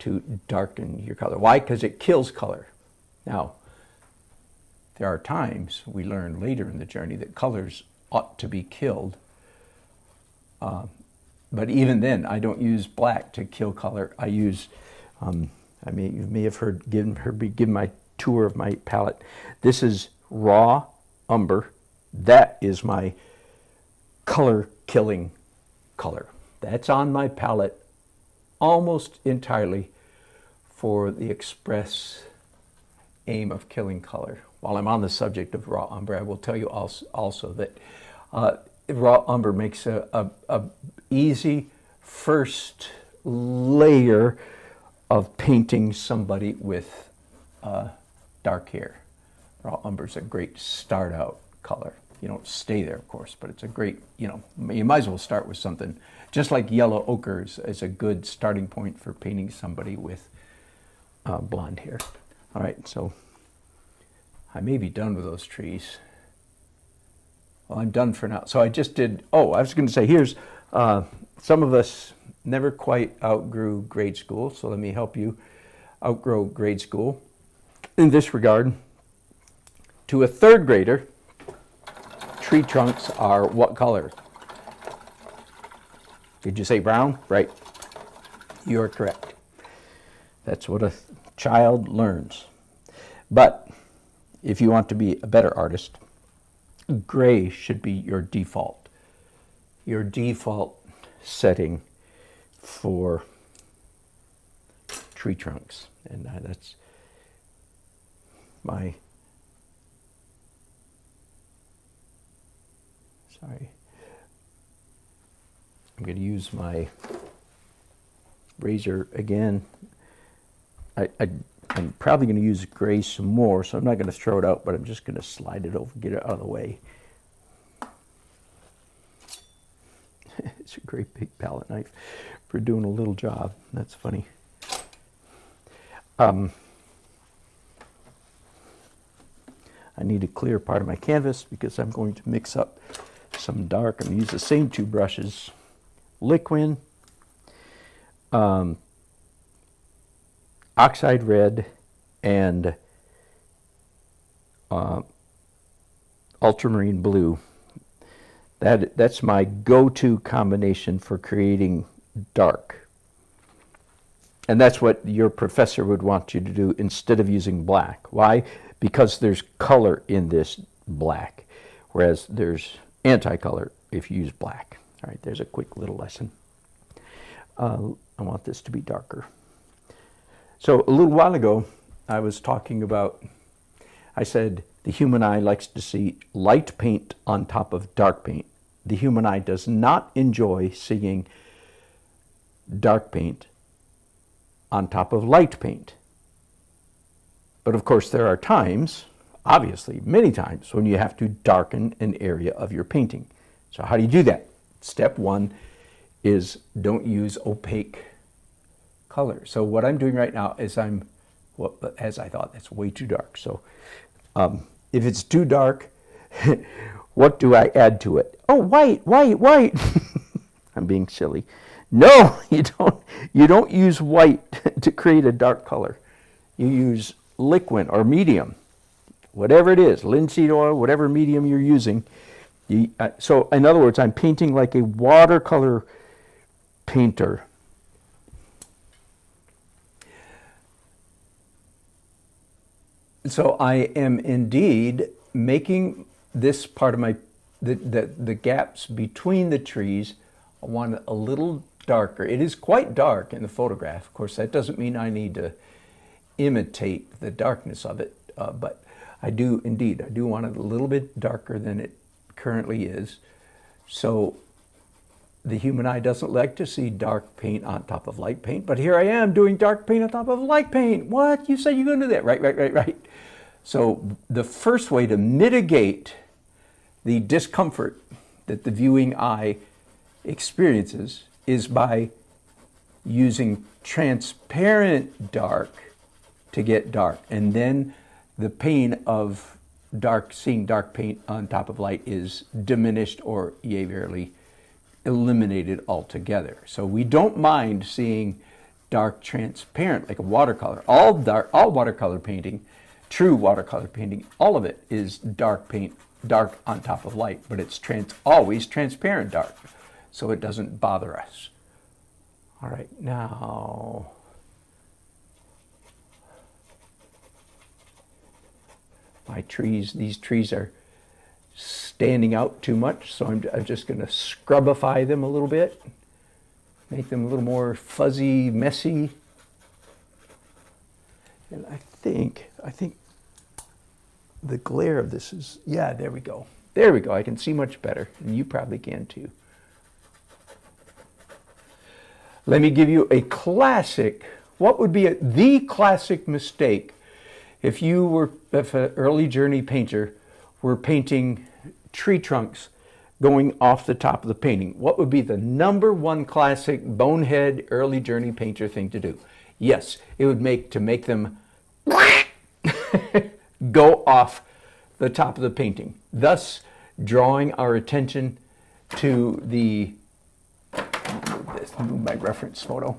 to darken your color. Why? Because it kills color. Now, there are times we learn later in the journey that colors ought to be killed. But even then, I don't use black to kill color. I use You may have given my tour of my palette. This is raw umber. That is my color killing color. That's on my palette almost entirely for the express aim of killing color. While I'm on the subject of raw umber, I will tell you also that raw umber makes a easy first layer of painting somebody with dark hair. Raw umber is a great start out color. You don't stay there, of course, but it's a great, you might as well start with something. Just like yellow ochre is a good starting point for painting somebody with blonde hair. All right, so I may be done with those trees. Well, I'm done for now. So I just did, I was going to say, here's, some of us never quite outgrew grade school, so let me help you outgrow grade school. In this regard, to a third grader, tree trunks are what color? Did you say brown? Right. You're correct. That's what a child learns. But if you want to be a better artist, gray should be your default setting for tree trunks. And that's my, sorry, I'm going to use my razor again. I'm probably going to use gray some more, so I'm not going to throw it out, but I'm just going to slide it over, get it out of the way. It's a great big palette knife for doing a little job. That's funny. I need to clear part of my canvas because I'm going to mix up some dark. I'm going to use the same two brushes, liquid, oxide red, and ultramarine blue. That's my go-to combination for creating dark. And that's what your professor would want you to do instead of using black. Why? Because there's color in this black, whereas there's anti-color if you use black. All right, there's a quick little lesson. I want this to be darker. So a little while ago, I was talking about, I said, the human eye likes to see light paint on top of dark paint. The human eye does not enjoy seeing dark paint on top of light paint. But of course, there are times, obviously many times, when you have to darken an area of your painting. So how do you do that? Step one is don't use opaque color. So what I'm doing right now is as I thought, that's way too dark. So if it's too dark, what do I add to it? Oh, white. I'm being silly. No, you don't use white to create a dark color. You use liquid or medium, whatever it is, linseed oil, whatever medium you're using. So in other words, I'm painting like a watercolor painter. So I am indeed making this part of the gaps between the trees, I want it a little darker. It is quite dark in the photograph. Of course, that doesn't mean I need to imitate the darkness of it, but I do want it a little bit darker than it currently is. So the human eye doesn't like to see dark paint on top of light paint, but here I am doing dark paint on top of light paint. What? You said you're going to do that. Right. So the first way to mitigate the discomfort that the viewing eye experiences is by using transparent dark to get dark. And then the pain of seeing dark paint on top of light is diminished or yea, verily eliminated altogether. So we don't mind seeing dark transparent like a watercolor. All watercolor painting, true watercolor painting, all of it is dark paint, dark on top of light, but it's always transparent dark, so it doesn't bother us. All right, now my trees. These trees are standing out too much, so I'm just going to scrubify them a little bit, make them a little more fuzzy, messy. And I think the glare of this is, yeah, there we go. There we go. I can see much better, and you probably can too. Let me give you a classic. What would be the classic mistake if an early journey painter were painting tree trunks going off the top of the painting? What would be the number one classic bonehead early journey painter thing to do? Yes, it would make them go off the top of the painting, thus drawing our attention to the, move my reference photo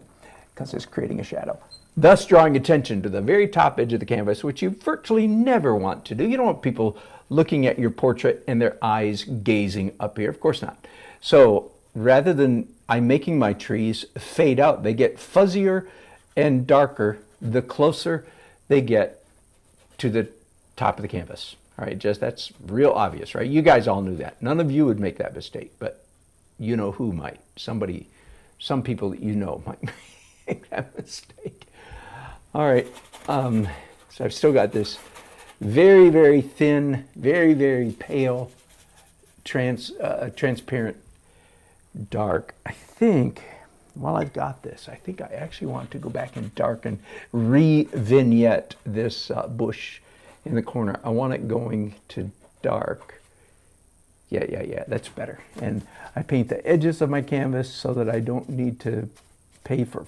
because it's creating a shadow. Thus drawing attention to the very top edge of the canvas, which you virtually never want to do. You don't want people looking at your portrait and their eyes gazing up here. Of course not. So rather than I'm making my trees fade out, they get fuzzier and darker the closer they get to the top of the canvas. All right, that's real obvious, right? You guys all knew that. None of you would make that mistake, but you know who might. Some people that you know might make that mistake. All right, so I've still got this very, very thin, very, very pale, transparent dark. I think, while I've got this, I think I actually want to go back and darken, re-vignette this bush in the corner. I want it going to dark. Yeah, that's better. And I paint the edges of my canvas so that I don't need to pay for,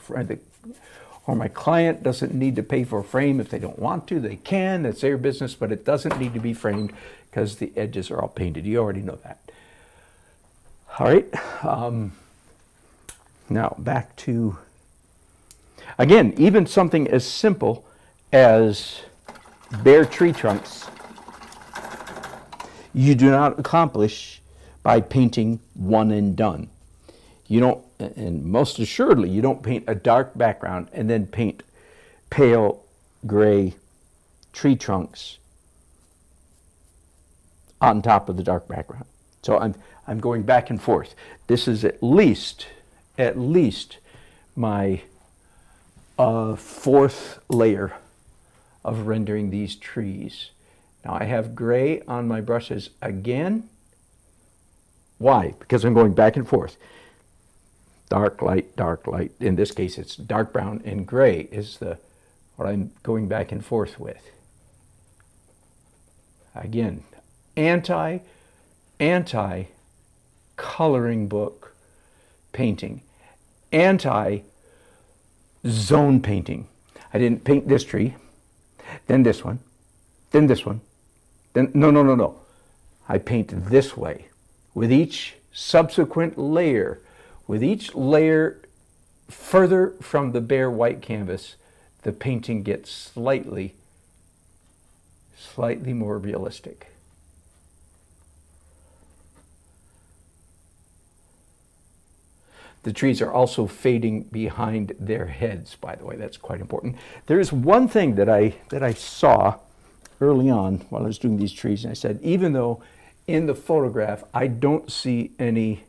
or my client doesn't need to pay for a frame. If they don't want to, they can. That's their business, but it doesn't need to be framed because the edges are all painted. You already know that. All right. Now back to, again, even something as simple as bare tree trunks, you do not accomplish by painting one and done. You don't, and most assuredly, you don't paint a dark background and then paint pale gray tree trunks on top of the dark background. So I'm going back and forth. This is at least my fourth layer of rendering these trees. Now I have gray on my brushes again. Why? Because I'm going back and forth. Dark light, dark light. In this case, it's dark brown and gray is what I'm going back and forth with. Again, anti coloring book painting, anti zone painting. I didn't paint this tree, then this one, then this one, then no. I paint this way with each subsequent layer. With each layer further from the bare white canvas, the painting gets slightly more realistic. The trees are also fading behind their heads, by the way. That's quite important. There is one thing that I saw early on while I was doing these trees, and I said, even though in the photograph I don't see any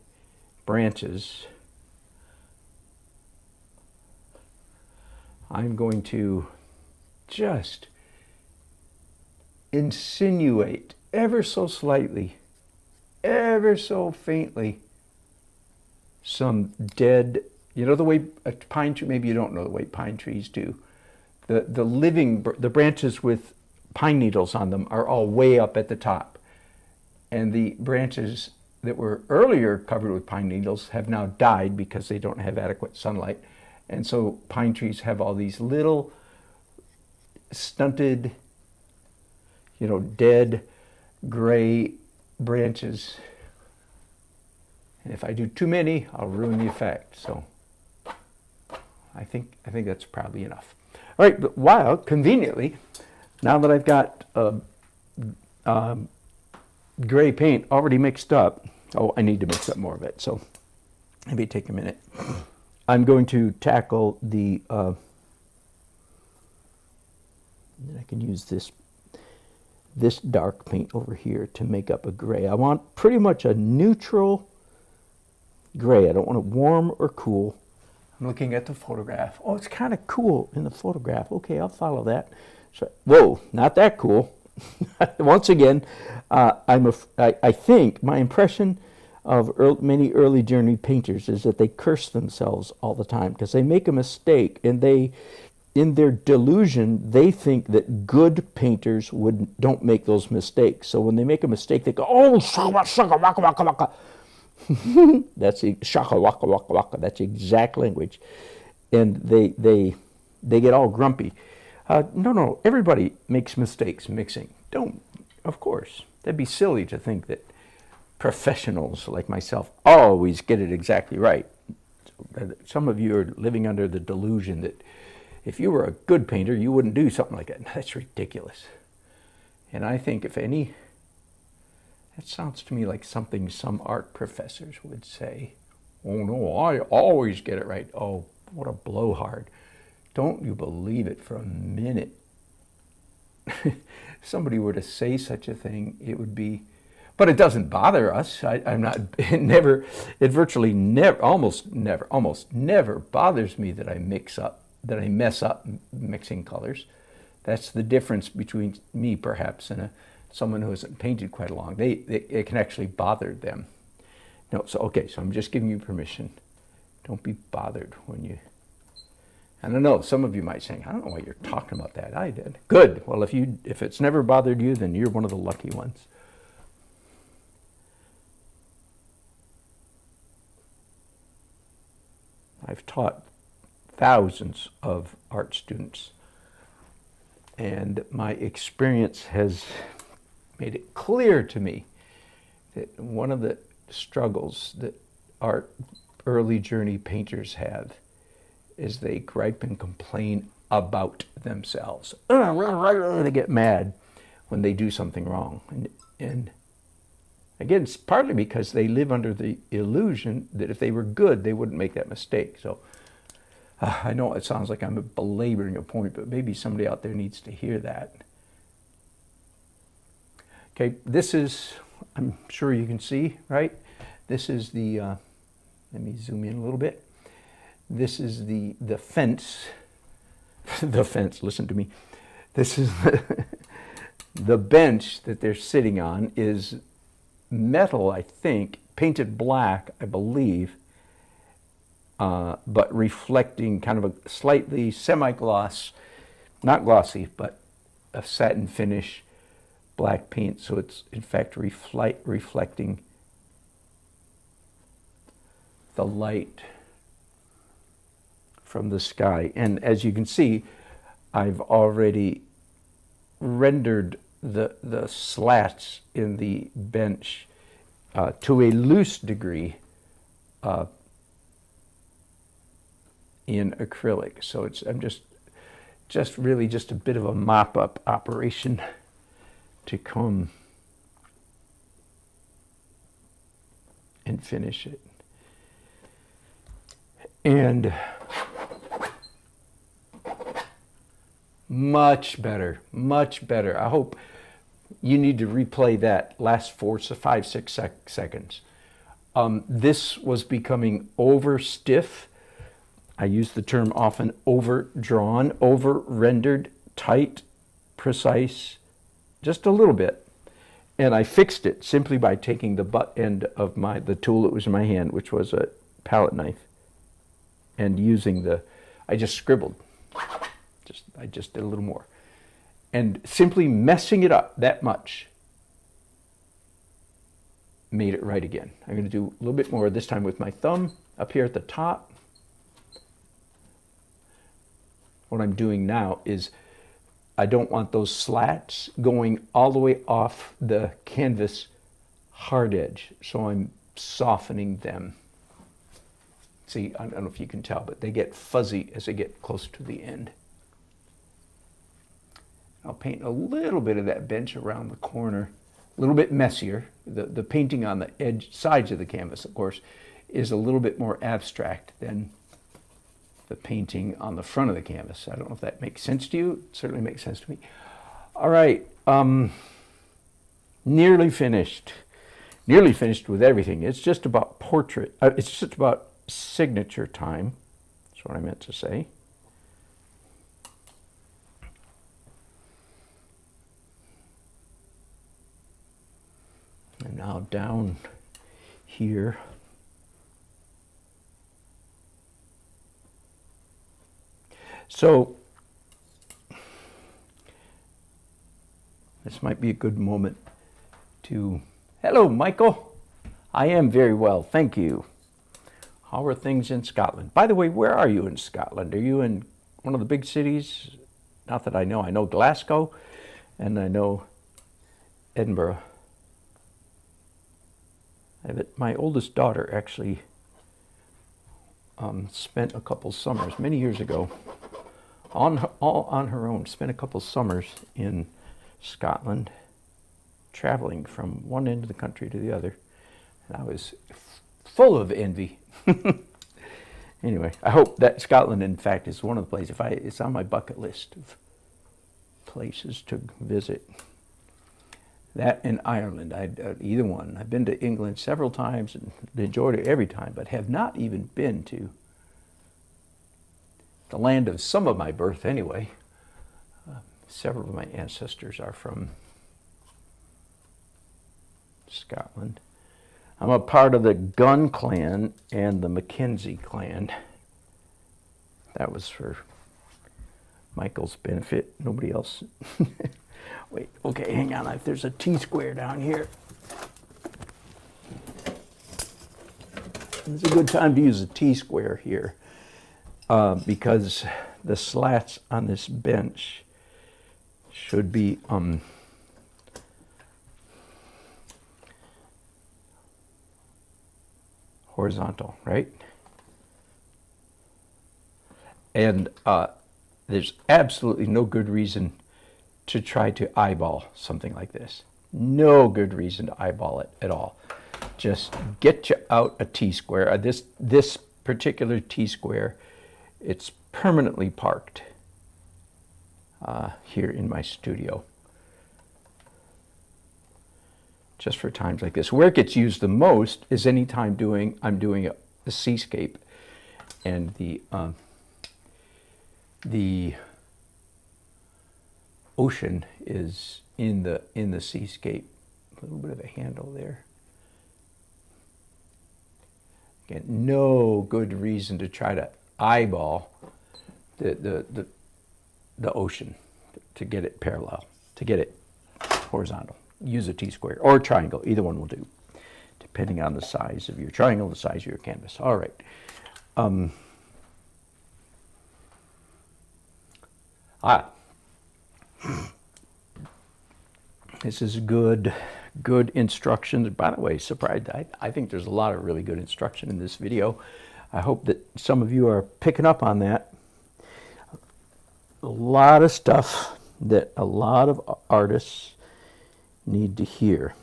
branches, I'm going to just insinuate ever so slightly, ever so faintly, some dead, you know the way a pine tree, maybe you don't know the way pine trees do. The branches with pine needles on them are all way up at the top. And the branches that were earlier covered with pine needles have now died because they don't have adequate sunlight. And so pine trees have all these little stunted, dead gray branches. And if I do too many, I'll ruin the effect. So I think that's probably enough. All right, but while conveniently, now that I've got gray paint already mixed up, I need to mix up more of it. So maybe take a minute. I'm going to tackle the, I can use this this dark paint over here to make up a gray. I want pretty much a neutral gray. I don't want it warm or cool. I'm looking at the photograph. Oh, it's kind of cool in the photograph. Okay, I'll follow that. So, whoa, not that cool. Once again, I think my impression of many early journey painters is that they curse themselves all the time because they make a mistake, and in their delusion, they think that good painters don't make those mistakes. So when they make a mistake, they go, "Oh, shaka shaka waka waka waka." That's the shaka waka waka waka. That's the exact language, and they get all grumpy. No, everybody makes mistakes mixing. Don't, of course. That'd be silly to think that professionals like myself always get it exactly right. Some of you are living under the delusion that if you were a good painter, you wouldn't do something like that. That's ridiculous. And I think, if any, that sounds to me like something some art professors would say. Oh no, I always get it right. Oh, what a blowhard. Don't you believe it for a minute. If somebody were to say such a thing, it would be, but it doesn't bother us. I'm not, it virtually never, almost never bothers me that I mess up mixing colors. That's the difference between me, perhaps, and someone who hasn't painted quite long. It can actually bother them. No, so I'm just giving you permission. Don't be bothered when you. I don't know, some of you might say, I don't know why you're talking about that. I did. Good. Well, if it's never bothered you, then you're one of the lucky ones. I've taught thousands of art students, and my experience has made it clear to me that one of the struggles that early journey painters have is they gripe and complain about themselves. They get mad when they do something wrong. And again, it's partly because they live under the illusion that if they were good, they wouldn't make that mistake. So I know it sounds like I'm belaboring a point, but maybe somebody out there needs to hear that. Okay, this is, I'm sure you can see, right? This is the, let me zoom in a little bit. This is the fence. The fence, listen to me. This is the bench that they're sitting on is metal, I think, painted black, I believe, but reflecting kind of a slightly semi-gloss, not glossy, but a satin finish black paint. So it's in fact reflecting the light from the sky. And as you can see, I've already rendered the slats in the bench to a loose degree in acrylic. So I'm just really just a bit of a mop-up operation to come and finish it. And much better, much better. I hope you need to replay that last 4 to 5, 6 seconds. This was becoming over stiff. I use the term often overdrawn, over rendered, tight, precise, just a little bit. And I fixed it simply by taking the butt end of the tool that was in my hand, which was a palette knife, and using I just scribbled. I just did a little more. And simply messing it up that much made it right again. I'm going to do a little bit more this time with my thumb up here at the top. What I'm doing now is I don't want those slats going all the way off the canvas hard edge, so I'm softening them. See, I don't know if you can tell, but they get fuzzy as they get close to the end. I'll paint a little bit of that bench around the corner, a little bit messier. The painting on the sides of the canvas, of course, is a little bit more abstract than the painting on the front of the canvas. I don't know if that makes sense to you. It certainly makes sense to me. All right. Nearly finished. Nearly finished with everything. It's just about portrait. It's just about signature time. That's what I meant to say. And now down here. So this might be a good moment to... Hello, Michael. I am very well, thank you. How are things in Scotland? By the way, where are you in Scotland? Are you in one of the big cities? Not that I know. I know Glasgow and I know Edinburgh. My oldest daughter actually spent a couple summers, many years ago, all on her own, spent a couple summers in Scotland, traveling from one end of the country to the other. And I was full of envy. Anyway, I hope that Scotland, in fact, is one of the places. It's on my bucket list of places to visit. That and Ireland, either one. I've been to England several times and enjoyed it every time, but have not even been to the land of some of my birth anyway. Several of my ancestors are from Scotland. I'm a part of the Gunn clan and the Mackenzie clan. That was for Michael's benefit, nobody else. Wait, okay, hang on, there's a T-square down here. It's a good time to use a T-square here because the slats on this bench should be horizontal, right? And there's absolutely no good reason to try to eyeball something like this. No good reason to eyeball it at all. Just get you out a T-square. This particular T-square, it's permanently parked here in my studio. Just for times like this. Where it gets used the most is any time I'm doing a seascape, and the ocean is in the seascape. A little bit of a handle there. Again, no good reason to try to eyeball the ocean to get it parallel, to get it horizontal. Use a T-square or a triangle, either one will do, depending on the size of your triangle, the size of your canvas. All right. This is good instructions. By the way, surprised, I think there's a lot of really good instruction in this video. I hope that some of you are picking up on that. A lot of stuff that a lot of artists need to hear.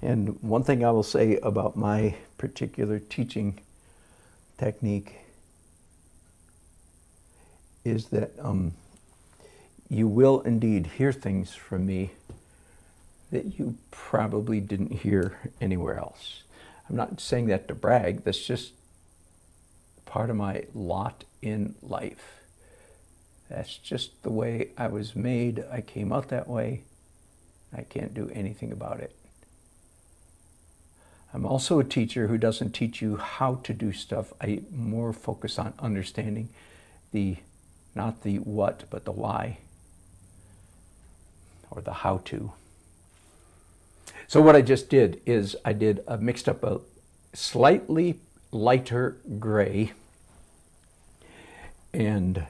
And one thing I will say about my particular teaching technique is that you will indeed hear things from me that you probably didn't hear anywhere else. I'm not saying that to brag, that's just part of my lot in life. That's just the way I was made. I came out that way. I can't do anything about it. I'm also a teacher who doesn't teach you how to do stuff. I more focus on understanding not the what, but the why, or the how to. So what I just did is I mixed up a slightly lighter gray and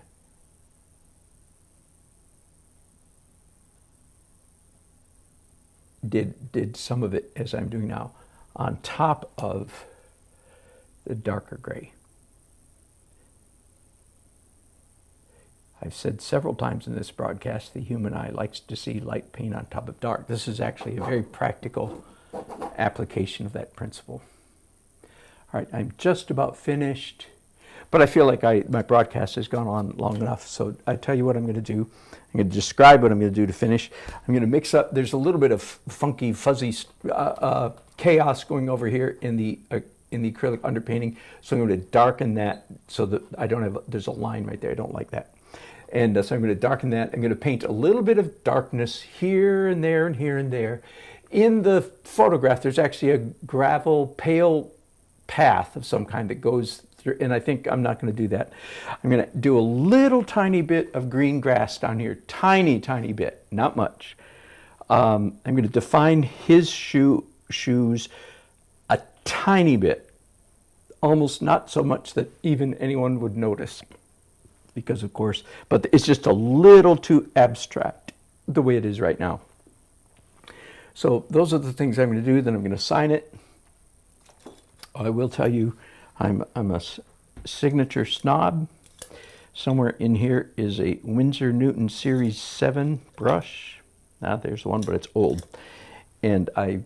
did some of it, as I'm doing now, on top of the darker gray. I've said several times in this broadcast, the human eye likes to see light paint on top of dark. This is actually a very practical application of that principle. All right, I'm just about finished. But I feel like my broadcast has gone on long enough, so I tell you what I'm going to do. I'm going to describe what I'm going to do to finish. I'm going to mix up, there's a little bit of funky, fuzzy chaos going over here in the acrylic underpainting, so I'm going to darken that so that I don't have, there's a line right there, I don't like that. And so I'm going to darken that. I'm going to paint a little bit of darkness here and there and here and there. In the photograph, there's actually a gravel, pale path of some kind that goes through, and I think I'm not going to do that. I'm going to do a little tiny bit of green grass down here, tiny bit, not much. I'm going to define his shoes a tiny bit, almost not so much that even anyone would notice, because of course, but it's just a little too abstract the way it is right now. So those are the things I'm going to do. Then I'm going to sign it. I will tell you, I'm a signature snob. Somewhere in here is a Winsor Newton Series 7 brush. Now there's one, but it's old. And I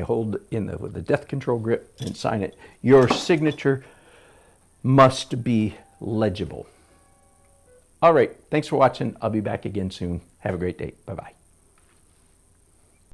hold in with the death control grip and sign it. Your signature must be legible. All right, thanks for watching. I'll be back again soon. Have a great day. Bye-bye.